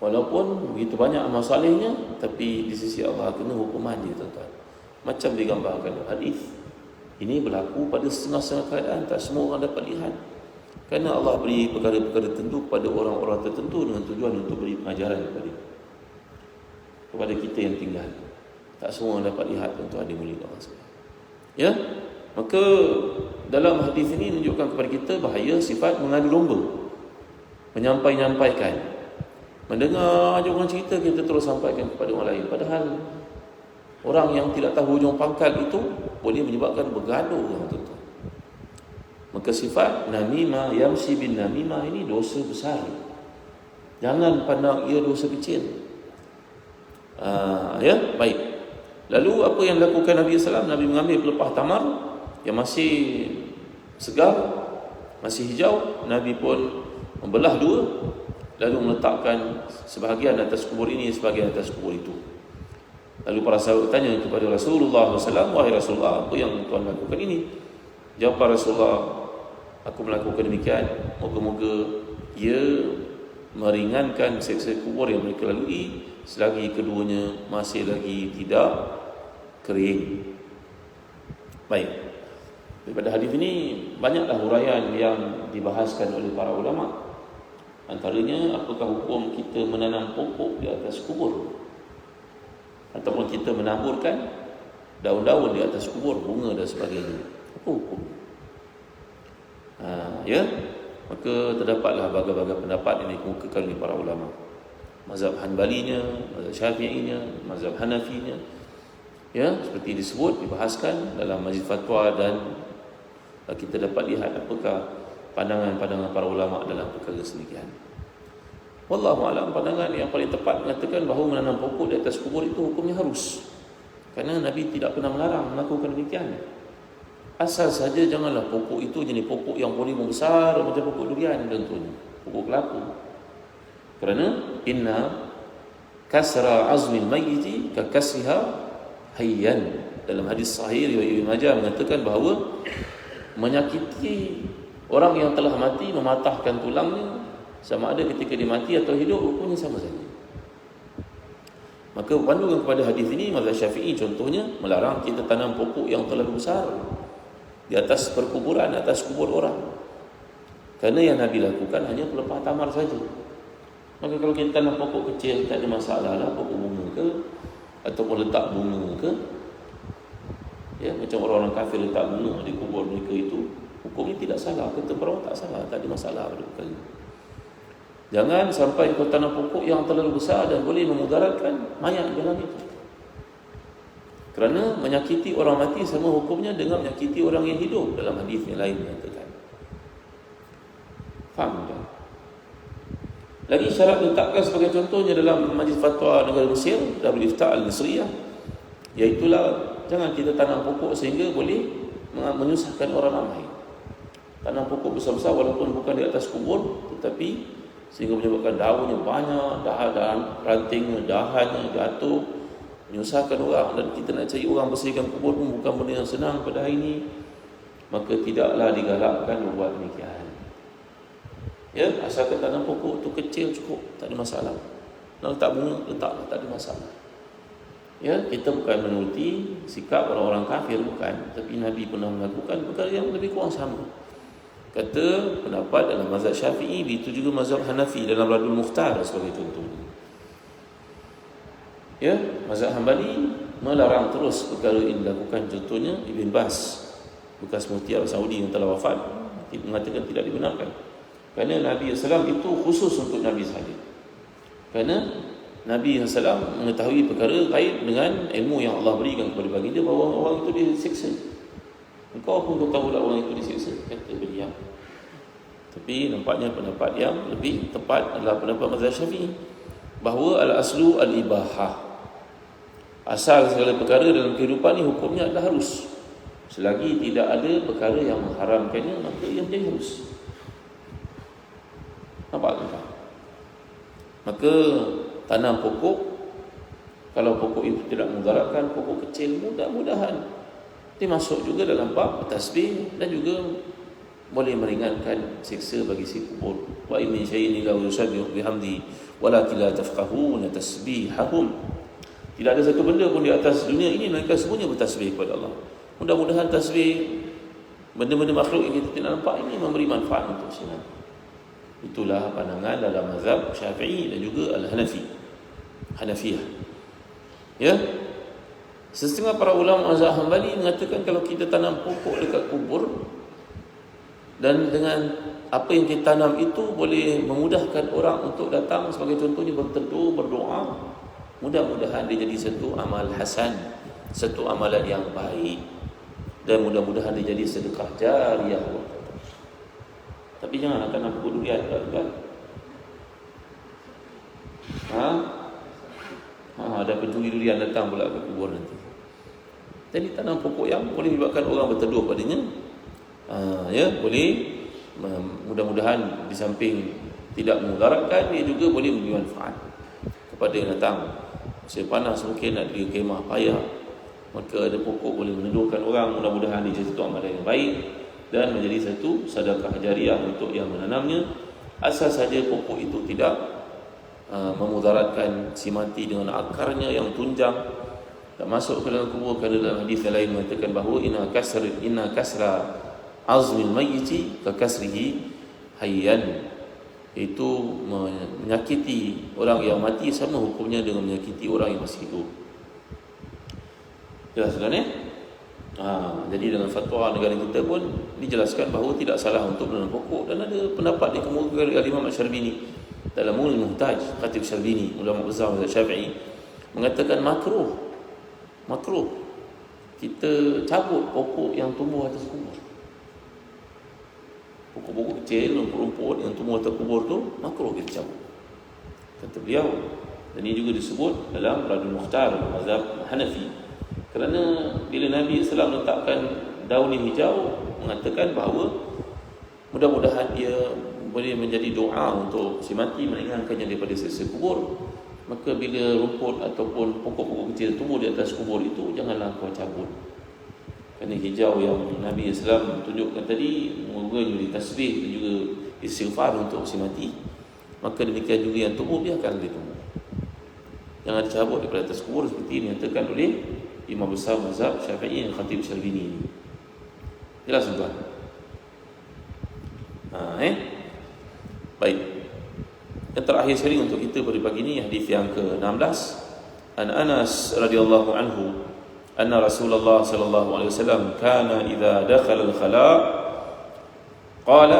Speaker 1: Walaupun begitu banyak amal salehnya, tapi di sisi Allah kena hukuman dia, tuan-tuan. Macam digambarkan hadis. Ini berlaku pada setengah-setengah keadaan, tak semua orang dapat lihat. Kerana Allah beri perkara-perkara tertentu kepada orang-orang tertentu dengan tujuan untuk beri pengajaran kepada kita yang tinggal. Tak semua dapat lihat, tuan-tuan dimuliakan Allah sekalian. Ya, maka dalam hadis ini menunjukkan kepada kita bahaya sifat mengadu domba, menyampaikan, mendengar je orang cerita, kita terus sampaikan kepada orang lain, padahal orang yang tidak tahu hujung pangkal itu boleh menyebabkan bergaduh, tuan-tuan. Maka sifat namimah, yamsi bin namimah ini dosa besar. Jangan pandang ia dosa kecil. Ya, baik. Lalu apa yang dilakukan Nabi SAW? Nabi mengambil pelepah tamar yang masih segar, masih hijau. Nabi pun membelah dua, lalu meletakkan sebahagian atas kubur ini, sebahagian atas kubur itu. Lalu para sahabat tanya kepada Rasulullah SAW, wahai Rasulullah, apa yang tuan lakukan ini? Jawab Rasulullah, aku melakukan demikian, moga-moga ia meringankan seksa kubur yang mereka lalui selagi keduanya masih lagi tidak kering. Baik. Daripada hadis ini banyaklah huraian yang dibahaskan oleh para ulama. Antaranya, apakah hukum kita menanam pokok di atas kubur, ataupun kita menaburkan daun-daun di atas kubur, bunga dan sebagainya. Apa hukum? Ya, maka terdapatlah berbagai-bagai pendapat yang dikemukakan oleh para ulama. Mazhab Hanbalinya, mazhab Syafi'inya, mazhab Hanafinya. Ya, seperti disebut, dibahaskan dalam majlis fatwa, dan kita dapat lihat apakah pandangan-pandangan para ulama dalam perkara sedemikian. Wallahu a'lam, pandangan yang paling tepat mengatakan bahawa menanam pokok di atas kubur itu hukumnya harus. Kerana Nabi tidak pernah melarang melakukan demikian. Asal saja janganlah pokok itu jenis pokok yang boleh membesar macam pokok durian contohnya, pokok kelapa. Kerana inna kasra azmil mayyiti ka kasriha hayyan. Dalam hadis sahih riwayat Ibnu Majah mengatakan bahawa menyakiti orang yang telah mati, mematahkan tulangnya, sama ada ketika dia mati atau hidup, hukumnya sama saja. Maka pandukan kepada hadis ini, mazhab Syafi'i contohnya melarang kita tanam pokok yang terlalu besar di atas perkuburan, atas kubur orang. Kerana yang Nabi lakukan hanya pelepah tamar saja. Maka kalau kita tanam pokok kecil, tak ada masalah lah, pokok bunga ke, ataupun letak bunga ke, ya, macam orang-orang kafir letak bunga di kubur mereka itu, hukumnya tidak salah. Kata para tak salah, tak ada masalah pada perkara. Jangan sampai kau tanam pokok yang terlalu besar dan boleh memudaratkan mayat dalam itu. Kerana menyakiti orang mati sama hukumnya dengan menyakiti orang yang hidup, dalam hadis yang lain menyatakan. Faham tak? Lagi syarat diletakkan sebagai contohnya dalam majlis fatwa negara Mesir, Darul Iftah Al-Misriyah, iaitulah jangan kita tanam pokok sehingga boleh menyusahkan orang ramai. Tanam pokok besar-besar walaupun bukan di atas kubur, tetapi sehingga menyebabkan daunnya banyak, dahan rantingnya, dahannya jatuh, menyusahkan orang, dan kita nak cari orang bersihkan kubur pun bukan benda yang senang pada hari ini. Maka tidaklah digalakkan membuat demikian. Ya, asalkan tanam pokok tu kecil cukup, tak ada masalah. Nak letak bunga, letaklah, tak ada masalah. Ya, kita bukan menuruti sikap orang-orang kafir, bukan, tapi Nabi pernah melakukan perkara yang lebih kurang sama. Kata pendapat dalam mazhab Syafi'i, begitu juga mazhab Hanafi dalam Radul Mukhtar sebagai contoh. Ya, mazhab Hanbali melarang terus perkara ini dilakukan. Contohnya Ibn Bas, bekas mufti Arab Saudi yang telah wafat, mengatakan tidak dibenarkan. Kerana Nabi SAW itu khusus untuk Nabi sahaja. Kerana Nabi SAW mengetahui perkara kait dengan ilmu yang Allah berikan kepada baginda bahawa orang itu disiksa. Engkau pun tahu lah orang itu disiksa, kata beliau. Tapi nampaknya pendapat yang lebih tepat adalah pendapat mazhab Syafi'i, bahawa al-aslu al-ibahah. Asal segala perkara dalam kehidupan ni hukumnya adalah harus. Selagi tidak ada perkara yang mengharamkannya, maka ia menjadi harus. Nampak tak? Maka tanam pokok, kalau pokok itu tidak mudaratkan, pokok kecil, mudah-mudahan dia masuk juga dalam bab tasbih, dan juga boleh meringankan siksa bagi si kubur. Wa in min syai'in illa yusabbihu bihamdi walakin la tafqahuna tasbihahum. Tidak ada satu benda pun di atas dunia ini melainkan semuanya bertasbih kepada Allah. Mudah-mudahan tasbih benda-benda makhluk yang kita tidak nampak ini memberi manfaat untuk kita. Itulah pandangan dalam mazhab Syafi'i dan juga Al-Hanafi, Hanafiyah. Ya. Setengah para ulama mazhab Hambali mengatakan kalau kita tanam pokok dekat kubur, dan dengan apa yang kita tanam itu boleh memudahkan orang untuk datang, sebagai contohnya berteduh, berdoa, mudah-mudahan dia jadi satu amal hasan, satu amalan yang baik, dan mudah-mudahan dia jadi sedekah jariah. Tapi janganlah tanam pokok durian kan? Ada pencuri durian datang pula ke kubur nanti. Jadi tanam pokok yang boleh menyebabkan orang berteduh padanya. Boleh, mudah-mudahan di samping tidak memudaratkan, dia juga boleh memberi manfaat kepada yang datang. Musim panas mungkin nak pergi kemah payah, maka ada pokok boleh meneduhkan orang, mudah-mudahan dia jadi satu amalan yang baik dan menjadi satu sedekah jariah untuk yang menanamnya, asal saja pokok itu tidak memudaratkan si mati dengan akarnya yang tunjang tak masuk ke dalam kubur. Kerana dalam hadis lain mengatakan bahawa inna kasra azmil mayyiti ka kasrihi hayyan, itu menyakiti orang yang mati sama hukumnya dengan menyakiti orang yang masih hidup. Jelas kan jadi dalam fatwa negara kita pun dijelaskan bahawa tidak salah untuk menanam pokok, dan ada pendapat dikemukakan oleh Imam Asy-Syarbini dalam Mu'minul Muhtaj. Khatib Syarbini, ulama besar mazhab Syafi'i, mengatakan makruh kita cabut pokok yang tumbuh atas kubur. Pokok-pokok kecil, rumput-rumput yang tumbuh atas kubur tu makruh kita cabut, kata beliau. Dan ini juga disebut dalam Radul Mukhtar mazhab Hanafi, kerana bila Nabi SAW letakkan daun yang hijau, mengatakan bahawa mudah-mudahan dia boleh menjadi doa untuk si mati, meringankannya daripada siksa kubur. Maka bila rumput ataupun pokok-pokok kecil tumbuh di atas kubur itu, janganlah kau cabut. Kerana hijau yang Nabi SAW tunjukkan tadi, moga jadi tasbih dan juga istighfar untuk si mati. Maka demikian juga yang tumbuh, biarkan dia tumbuh, jangan dicabut daripada atas kubur, seperti ini nyatakan oleh Imam besar mazhab Syafi'i yang Khatib Syarbini ini. Jelas tuan? Baik. Yang terakhir sekali untuk kita pada pagi ini, hadis yang ke-16. An Anas radhiyallahu anhu anna Rasulullah sallallahu alaihi wasallam kana idza dakhala al-khala qala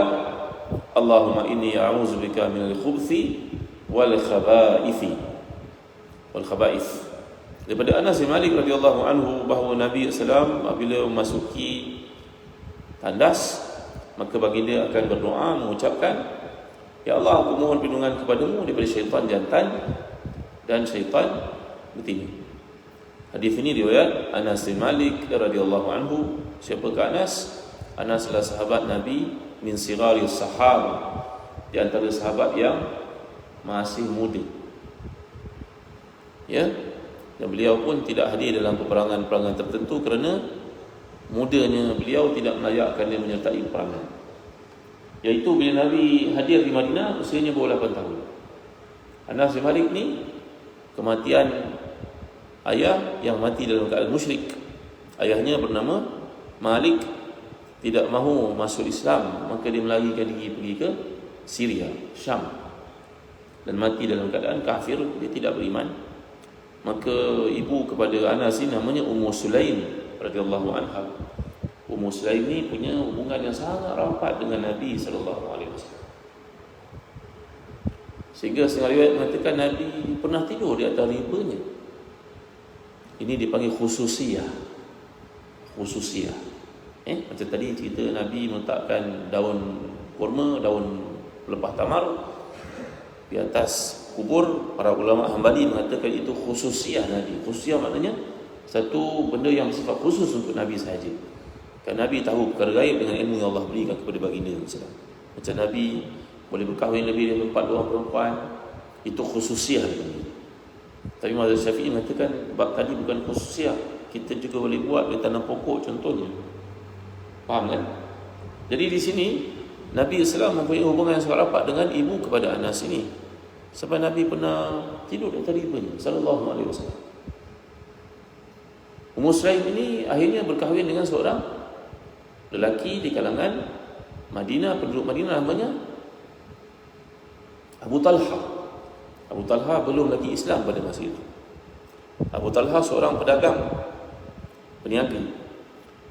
Speaker 1: Allahumma inni a'udzu bika minal khubuthi wal khaba'ith. Daripada Anas bin Malik radhiyallahu anhu bahawa Nabi sallallahu apabila memasuki tandas, maka baginda akan berdoa mengucapkan, ya Allah, aku mohon perlindungan kepadamu daripada syaitan jantan dan syaitan betina. Hadis ini riwayat Anas bin Malik radhiyallahu anhu. Siapakah Anas? Anas adalah sahabat Nabi min sigari sahabah, di antara sahabat yang masih muda. Dan beliau pun tidak hadir dalam peperangan-peperangan tertentu kerana mudanya beliau tidak melayakkan dia menyertai peperangan. Iaitu bila Nabi hadir di Madinah, usianya baru 8 tahun. Anas bin Malik ni kematian ayah yang mati dalam keadaan musyrik. Ayahnya bernama Malik, tidak mahu masuk Islam, maka dia melarikan diri pergi ke Syria, Syam, dan mati dalam keadaan kafir, dia tidak beriman. Maka ibu kepada Anas ini namanya Ummu Sulaim radhiyallahu anha. Ummu Sulaim ni punya hubungan yang sangat rapat dengan Nabi sallallahu alaihi wasallam. Sehingga setengah riwayat mengatakan Nabi pernah tidur di atas ribanya. Ini dipanggil khususiyah. Macam tadi cerita Nabi meletakkan daun kurma, daun pelepah tamar di atas kubur. Para ulama Hambali mengatakan itu khususiyah Nabi. Khususiyah maknanya satu benda yang bersifat khusus untuk Nabi sahaja. Kan Nabi tahu perkara gaib dengan ilmu yang Allah berikan kepada baginda SAW. Macam Nabi boleh berkahwin lebih dari 4 orang perempuan, itu khususiyah. Tapi mazhab Syafi'i mengatakan bab tadi bukan khususiyah, kita juga boleh buat dari tanam pokok contohnya. Faham kan? Jadi di sini Nabi SAW mempunyai hubungan yang sangat rapat dengan ibu kepada Anas ini, sebab Nabi pernah tidur di atas ibunya sallallahu alaihi wasallam. Ummu Sulaim ini akhirnya berkahwin dengan seorang lelaki di kalangan Madinah, penduduk Madinah, namanya Abu Talha. Abu Talha belum lagi Islam pada masa itu. Abu Talha seorang pedagang peniaga.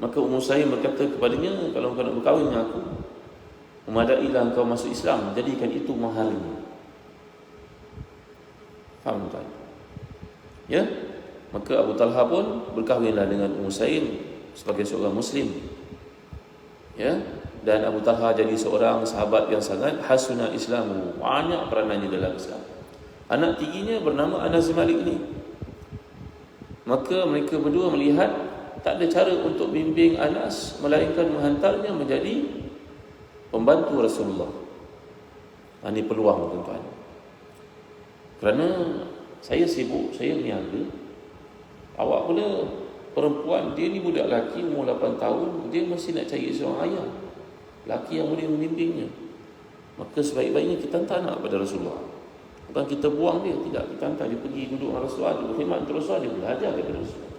Speaker 1: Maka Ummu Saim berkata kepadanya, kalau kau nak berkahwin dengan aku, memadailah engkau masuk Islam, jadikan itu maharnya. Faham tak? Ya? Maka Abu Talha pun berkahwinlah dengan Ummu Saim sebagai seorang Muslim. Ya? Dan Abu Talha jadi seorang sahabat yang sangat hasuna Islamu, banyak peranannya dalam Islam. Anak tiginya bernama Anas bin Malik ni. Maka mereka berdua melihat tak ada cara untuk bimbing Anas melainkan menghantarnya menjadi pembantu Rasulullah. Ini peluang, tuan-tuan. Kerana saya sibuk, saya berniaga. Awak pula perempuan, dia ni budak lelaki umur 8 tahun, dia masih nak cari seorang ayah, lelaki yang boleh membimbingnya. Maka sebaik-baiknya kita hantar anak pada Rasulullah. Bukan kita buang dia, tidak, kita hantar dia pergi duduk dengan Rasulullah, dia berkhidmat untuk Rasulullah, dia belajar daripada Rasulullah.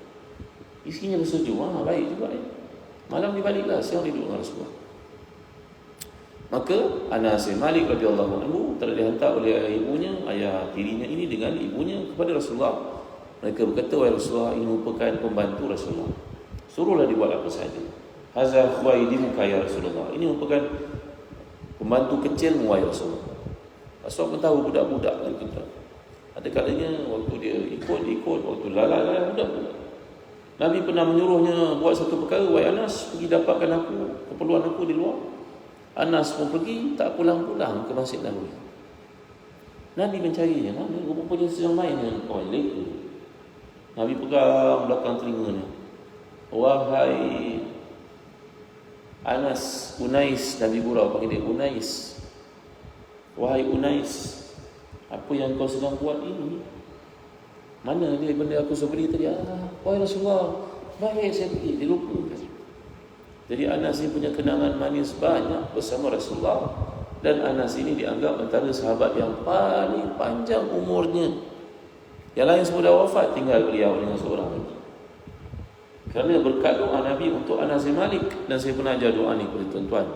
Speaker 1: Isinya bersetuju, baik juga ya. Malam dia baliklah, siang dia duduk dengan Rasulullah. Maka Anas bin Malik radhiyallahu anhu telah dihantar oleh ayah ibunya, ayah tirinya ini dengan ibunya kepada Rasulullah. Mereka berkata, wahai Rasulullah, ini merupakan pembantu Rasulullah, suruhlah dibuat apa saja. Hazal khuwaidimuka ya Rasulullah, ini merupakan pembantu kecil wahai Rasulullah. Rasulullah pun tahu budak-budak kita. Ada kalanya waktu dia ikut, waktu lalai budak-budak. Nabi pernah menyuruhnya buat satu perkara, wahai Anas, pergi dapatkan aku keperluan aku di luar. Anas pun pergi, tak pulang-pulang ke Masjid Nabawi. Nabi mencarinya, mana rupanya sedang main dengan orang lelaki. Nabi pegang belakang telinganya. Wahai Anas, Unais, Nabi gurau panggil dia Unais. Wahai Unais, apa yang kau sedang buat ini? Mana dia benda aku suruh beri tadi? Wahai Rasulullah, baik saya pergi, dia lupa. Jadi Anas ini punya kenangan manis banyak bersama Rasulullah. Dan Anas ini dianggap antara sahabat yang paling panjang umurnya. Yang lain semua dah wafat, tinggal beliau dengan seorang lagi. Kerana berkat doa Nabi untuk Anas bin Malik. Dan saya pernah ajar doa ni kepada tuan-tuan.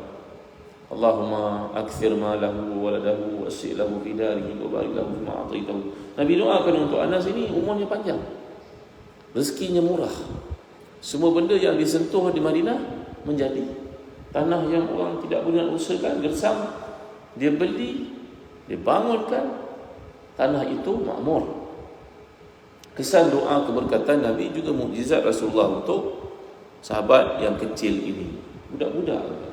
Speaker 1: Allahumma akthir malahu waladahu wasyi' lahu fi darihi wa barik lahu fima a'taitahu. Nabi doakan untuk Anas ini umurnya panjang, rezekinya murah. Semua benda yang disentuh di Madinah menjadi. Tanah yang orang tidak boleh nak usahakan, gersam, dia beli, dia bangunkan, tanah itu makmur. Kesan doa keberkatan Nabi juga mukjizat Rasulullah untuk sahabat yang kecil ini, budak-budak.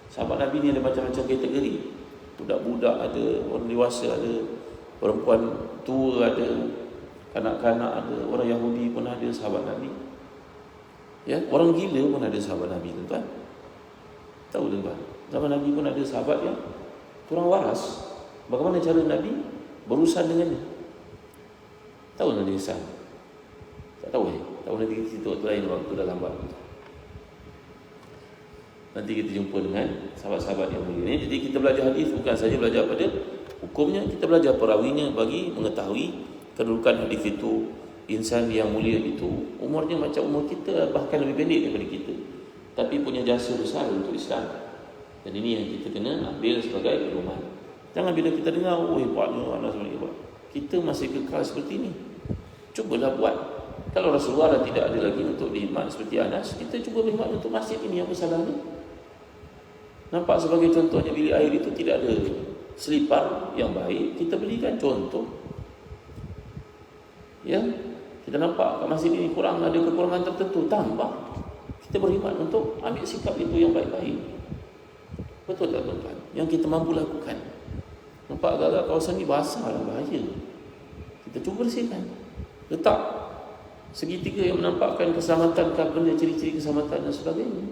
Speaker 1: Sahabat Nabi ni ada macam-macam kategori. Budak-budak ada, orang dewasa ada, perempuan tua ada, kanak-kanak ada, orang Yahudi pun ada sahabat Nabi. Ya, orang gila pun ada sahabat Nabi, tuan-tuan. Tahu tuan-tuan, zaman Nabi pun ada sahabat yang kurang waras. Bagaimana cara Nabi berurusan dengannya? Tahu Nabi Isa? Tak tahu tahu nanti kita lain waktu dah lambat. Nanti kita jumpa dengan sahabat-sahabat yang mulia ni. Jadi kita belajar hadis bukan saja belajar pada hukumnya, kita belajar perawinya bagi mengetahui kedudukan hadis itu. Insan yang mulia itu umurnya macam umur kita, bahkan lebih pendek daripada kita, tapi punya jasa besar untuk Islam. Dan ini yang kita kena ambil sebagai pedoman. Jangan bila kita dengar, oh hebatnya Anas bin Malik, kita masih kekal seperti ini. Cubalah buat. Kalau Rasulullah dah tidak ada lagi untuk dihikmat seperti Anas, kita cuba berkhidmat untuk masjid ini, apa salahnya? Nampak sebagai contohnya bilik air itu tidak ada selipar yang baik, kita belikan contoh. Ya, kita nampak kat masjid ini kurang, ada kekurangan tertentu, tambah. Kita berkhidmat untuk ambil sikap itu yang baik-baik. Betul tak tuan-tuan? Yang kita mampu lakukan. Nampak agak-agak kawasan ni basah dan bahaya, kita cuba bersihkan. Letak segitiga yang menampakkan keselamatan, benda ciri-ciri keselamatan dan sebagainya.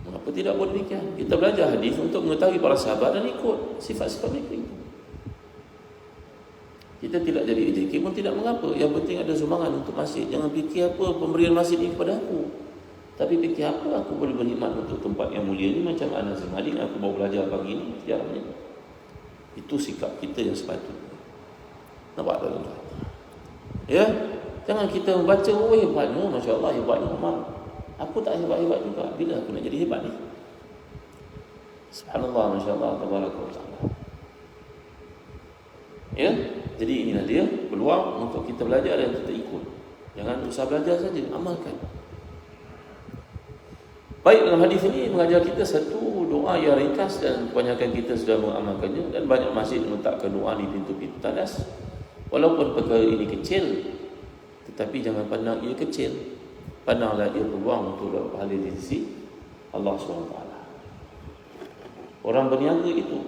Speaker 1: Mengapa tidak buat demikian? Kita belajar hadis untuk mengetahui para sahabat dan ikut sifat-sifat mereka. Kita tidak jadi ejeki pun tidak mengapa. Yang penting ada sumbangan untuk masjid. Jangan fikir apa pemberian masjid ini kepada aku, tapi fikir apa aku boleh berkhidmat untuk tempat yang mulia ini. Macam Anas bin Malik, aku baru belajar pagi ini, tiapnya. Itu sikap kita yang sepatutnya. Nampak tak tuan-tuan? Ya, jangan kita membaca, oh hebatnya, Masya Allah, hebatnya Umar. Aku tak hebat-hebat juga. Bila aku nak jadi hebat ni? Subhanallah, Masya Allah, Tabarakallah. Ya, jadi inilah dia peluang untuk kita belajar dan kita ikut. Jangan usah belajar saja, amalkan. Baik, dalam hadis ini mengajar kita satu doa yang ringkas dan kebanyakan kita sudah mengamalkannya, dan banyak masjid meletakkan doa di pintu-pintu tadas. Walaupun perkara ini kecil, tetapi jangan pandang ia kecil. Pandanglah ia peluang untuk dapat pahala di sisi Allah SWT. Orang berniaga itu,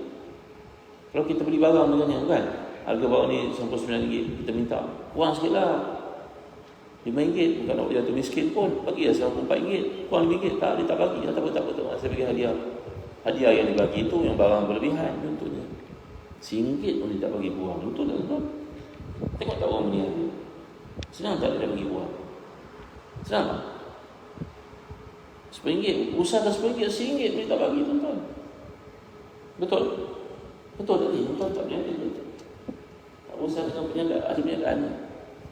Speaker 1: kalau kita beli barang dengannya kan, harga barang ni RM99, kita minta kurang sikit lah, RM5, bukan nak jatuh miskin pun, bagilah RM94, kurang RM5, tak, dia tak bagi, tak apa, saya bagi hadiah yang dibagi itu yang barang berlebihan contohnya, RM1 pun dia tak bagi kurang, betul tak tuan? Tengok tak orang berniaga, senang tak dia bagi kurang? Senang tak? RM10, usahakan RM10, RM1 pun dia tak bagi tuan-tuan. Betul? Betul tadi, tuan tak berniaga, tak usah dengan perniagaan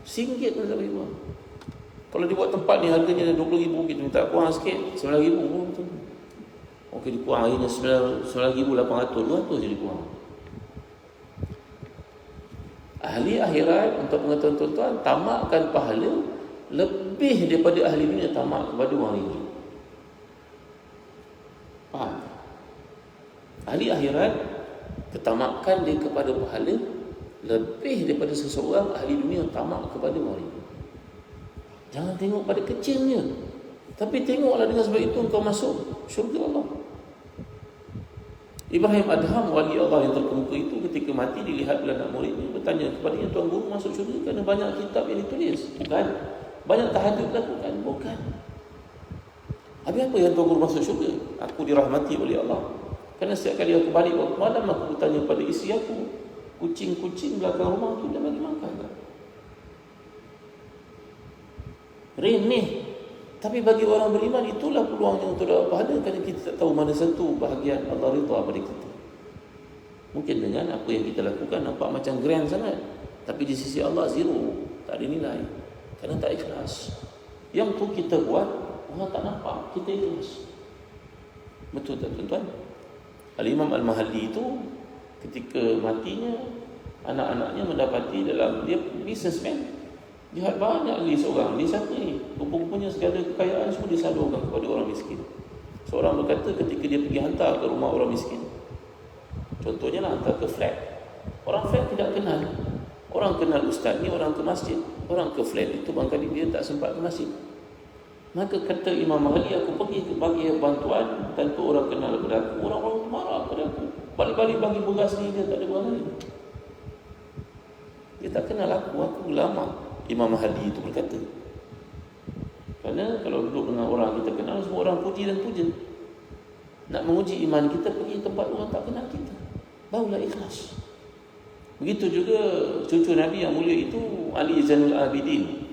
Speaker 1: RM1 pun tak bagi kurang. Kalau dibuat tempat ni harganya RM20,000, kita minta kurang sikit, RM9,000 pun betul. Okey, dikurang akhirnya RM9,800, RM200 je dikurang. Ahli akhirat, untuk pengetahuan tuan-tuan, tamakkan pahala lebih daripada ahli dunia tamak kepada wang ringgit. Faham? Ahli akhirat ketamakan dia kepada pahala lebih daripada seseorang ahli dunia tamak kepada wang ringgit. Jangan tengok pada kecilnya, tapi tengoklah dengan sebab itu engkau masuk syurga Allah. Ibrahim Adham, wali Allah yang terkemuka itu, ketika mati dilihat oleh anak muridnya, bertanya kepadanya, Tuan Guru masuk syurga kerana banyak kitab yang ditulis? Bukan. Banyak tahajud lakukan? Bukan. Habis apa yang Tuan Guru masuk syurga? Aku dirahmati oleh Allah. Kerana setiap kali aku balik waktu malam, aku bertanya pada isteri aku, kucing-kucing belakang rumah tu dah bagi makan tak? Remeh. Tapi bagi orang beriman, itulah peluangnya untuk dapat pahala, kerana kita tak tahu mana satu bahagian Allah ridha pada kita. Mungkin dengan apa yang kita lakukan nampak macam grand sangat, tapi di sisi Allah zero, tak ada nilai, kerana tak ikhlas. Yang tu kita buat, orang tak nampak, kita ikhlas. Betul tak tuan-tuan? Al-Imam Al-Mahalli itu ketika matinya, anak-anaknya mendapati dalam, dia businessman, dia banyak lagi seorang, dia siapa ni? Rupa-rupanya segala kekayaan semua disalurkan kepada orang miskin. Seorang berkata ketika dia pergi hantar ke rumah orang miskin, contohnya lah hantar ke flat, orang flat tidak kenal, orang kenal ustaz ni, orang ke masjid, orang ke flat itu barangkali dia tak sempat ke masjid. Maka kata Imam Mahdi, aku pergi bagi bantuan tanpa orang kenal kepada aku, orang-orang tu marah kepada aku, balik-balik bagi beras ni, dia tak ada barang lain, dia tak kenal aku ulama. Imam Mahdi itu berkata, kerana kalau duduk dengan orang kita kenal, semua orang puji dan puja. Nak menguji iman kita, pergi tempat orang tak kenal kita, barulah ikhlas. Begitu juga cucu Nabi yang mulia itu, Ali Zainul Abidin,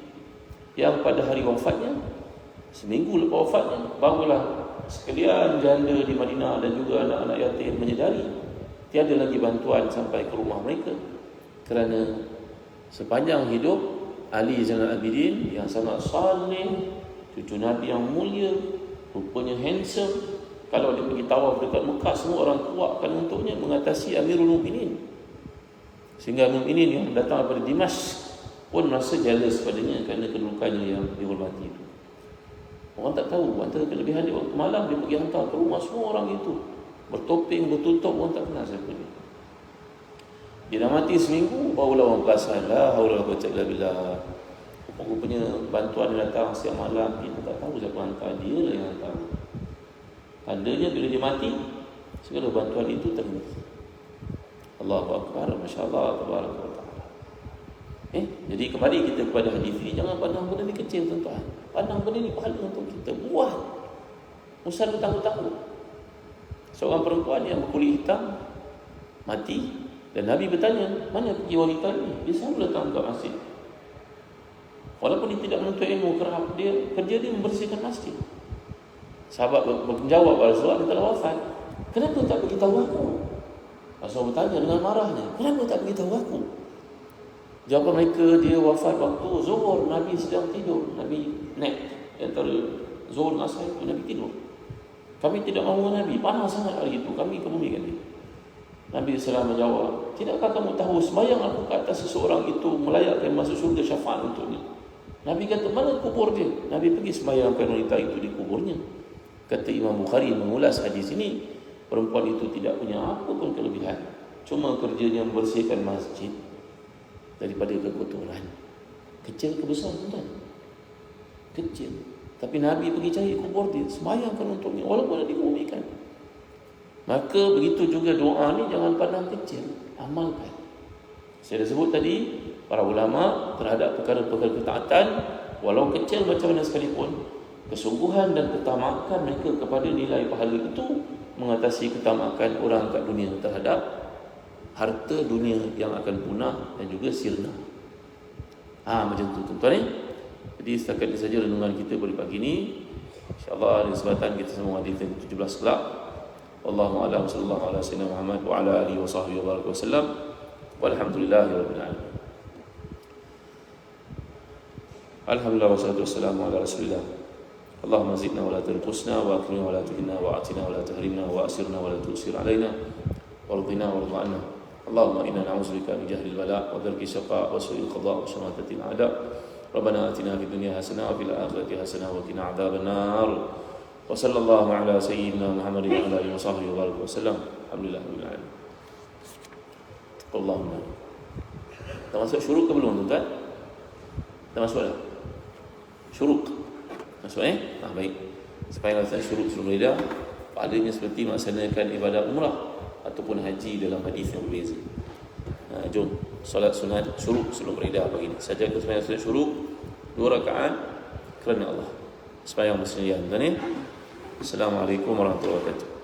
Speaker 1: yang pada hari wafatnya, seminggu lepas wafatnya, barulah sekalian janda di Madinah dan juga anak-anak yatim menyedari tiada lagi bantuan sampai ke rumah mereka, kerana sepanjang hidup Ali Zainal Abidin yang sangat saleh, cucu Nabi yang mulia, rupanya handsome, kalau dia pergi tawaf dekat Mekah, semua orang kuatkan untuknya mengatasi Amirul Mukminin, sehingga Amirul Mukminin yang datang daripada Dimash pun merasa jealous padanya kerana kedudukannya yang dihormati itu. Orang tak tahu antara kelebihan dia, waktu malam dia pergi hantar ke rumah semua orang itu, bertopeng, bertutup, orang tak kenal siapa dia. Dia dah mati seminggu, barulah orang perasan, la haula wala quwwata illa billah. Rupanya bantuan datang siang malam, kita tak tahu siapa hantar, dia lah yang hantar. Tandanya bila dia mati, segala bantuan itu terhenti. Allahu Akbar, Masya Allah, Tabaraka wa Ta'ala. Jadi kembali kita kepada hadis ini, jangan pandang benda ni kecil tuan-tuan. Pandang benda ni pahala untuk kita, buat. Usah bertangguh-tangguh. Seorang perempuan yang berkulit hitam mati, dan Nabi bertanya, mana pergi wanita ni? Dia selalu datang ke masjid. Walaupun dia tidak menuntut ilmu, kerap dia kerja dia membersihkan masjid. Sahabat menjawab, Rasulullah, dia telah wafat. Kenapa tak beritahu aku? Rasulullah bertanya dengan marahnya, kenapa tak beritahu aku? Jawapan mereka, dia wafat waktu zuhur, Nabi sedang tidur. Nabi nap antara zuhur dan asar itu, Nabi tidur. Kami tidak mahu Nabi, panas sangat hari itu, kami kebumikan dia. Nabi SAW menjawab, tidakkah kamu tahu sembahyang aku ke atas seseorang itu melayakkan masuk syurga syafaat untuknya? Nabi kata, mana kubur dia? Nabi pergi sembahyangkan wanita itu di kuburnya. Kata Imam Bukhari mengulas hadis ini, perempuan itu tidak punya apa pun kelebihan, cuma kerjanya membersihkan masjid daripada kekotoran. Kecil ke besar, tuan? Kecil. Tapi Nabi pergi cari kubur dia, sembahyangkan untuknya, walaupun dikebumikan. Maka begitu juga doa ni jangan pandang kecil, amalkan. Saya dah sebut tadi, para ulama terhadap perkara-perkara ketaatan, walau kecil macam mana sekalipun, kesungguhan dan ketamakan mereka kepada nilai pahala itu mengatasi ketamakan orang kat dunia terhadap harta dunia yang akan punah dan juga sirna. Macam tu tuan-tuan ni. Jadi setakat ini saja renungan kita pada pagi ini. InsyaAllah ada kesempatan kita semua hadis yang 17 kelak. Wallahu a'lam, sallallahu ala sayyidina Muhammad wa ala alihi wa sahbihi wa baraka wasallam. Walhamdulillahirabbil alamin. Alhamdulillah wassalatu wassalamu ala Rasulillah. Allahumma zidna wa la tanqusna wa akrimna wa la tuhinna wa atina wa la tahrimna wa asirna wa la tusir alaina warḍina warḍa 'anna. Allahumma inna na'udzubika min jahdil bala wa dharki syaqa wa su'il qada wa syamatatil a'da. Rabbana atina fid dunya hasanah wa fil akhirati hasanah wa qina 'adzaban nar. Wa sallallahu ala sayyidina Muhammadin wa ala alihi wa sahbihi wa baraka wasallam. Alhamdulillahirabbil alamin. Allahumma. Dah masuk syuruk ke belum tuan? Dah masuk dah? Syuruk. Masuk baik. Supaya rasa syuruk sebelum reda, pahalanya seperti melaksanakan ibadah umrah ataupun haji dalam hadis yang berbeza. Jom solat sunat syuruk sebelum reda pagi ni. Saja ke sembahyang sunat syuruk 2 rakaat kerana Allah. Sembahyang bersendirian. Assalamualaikum warahmatullahi wabarakatuh.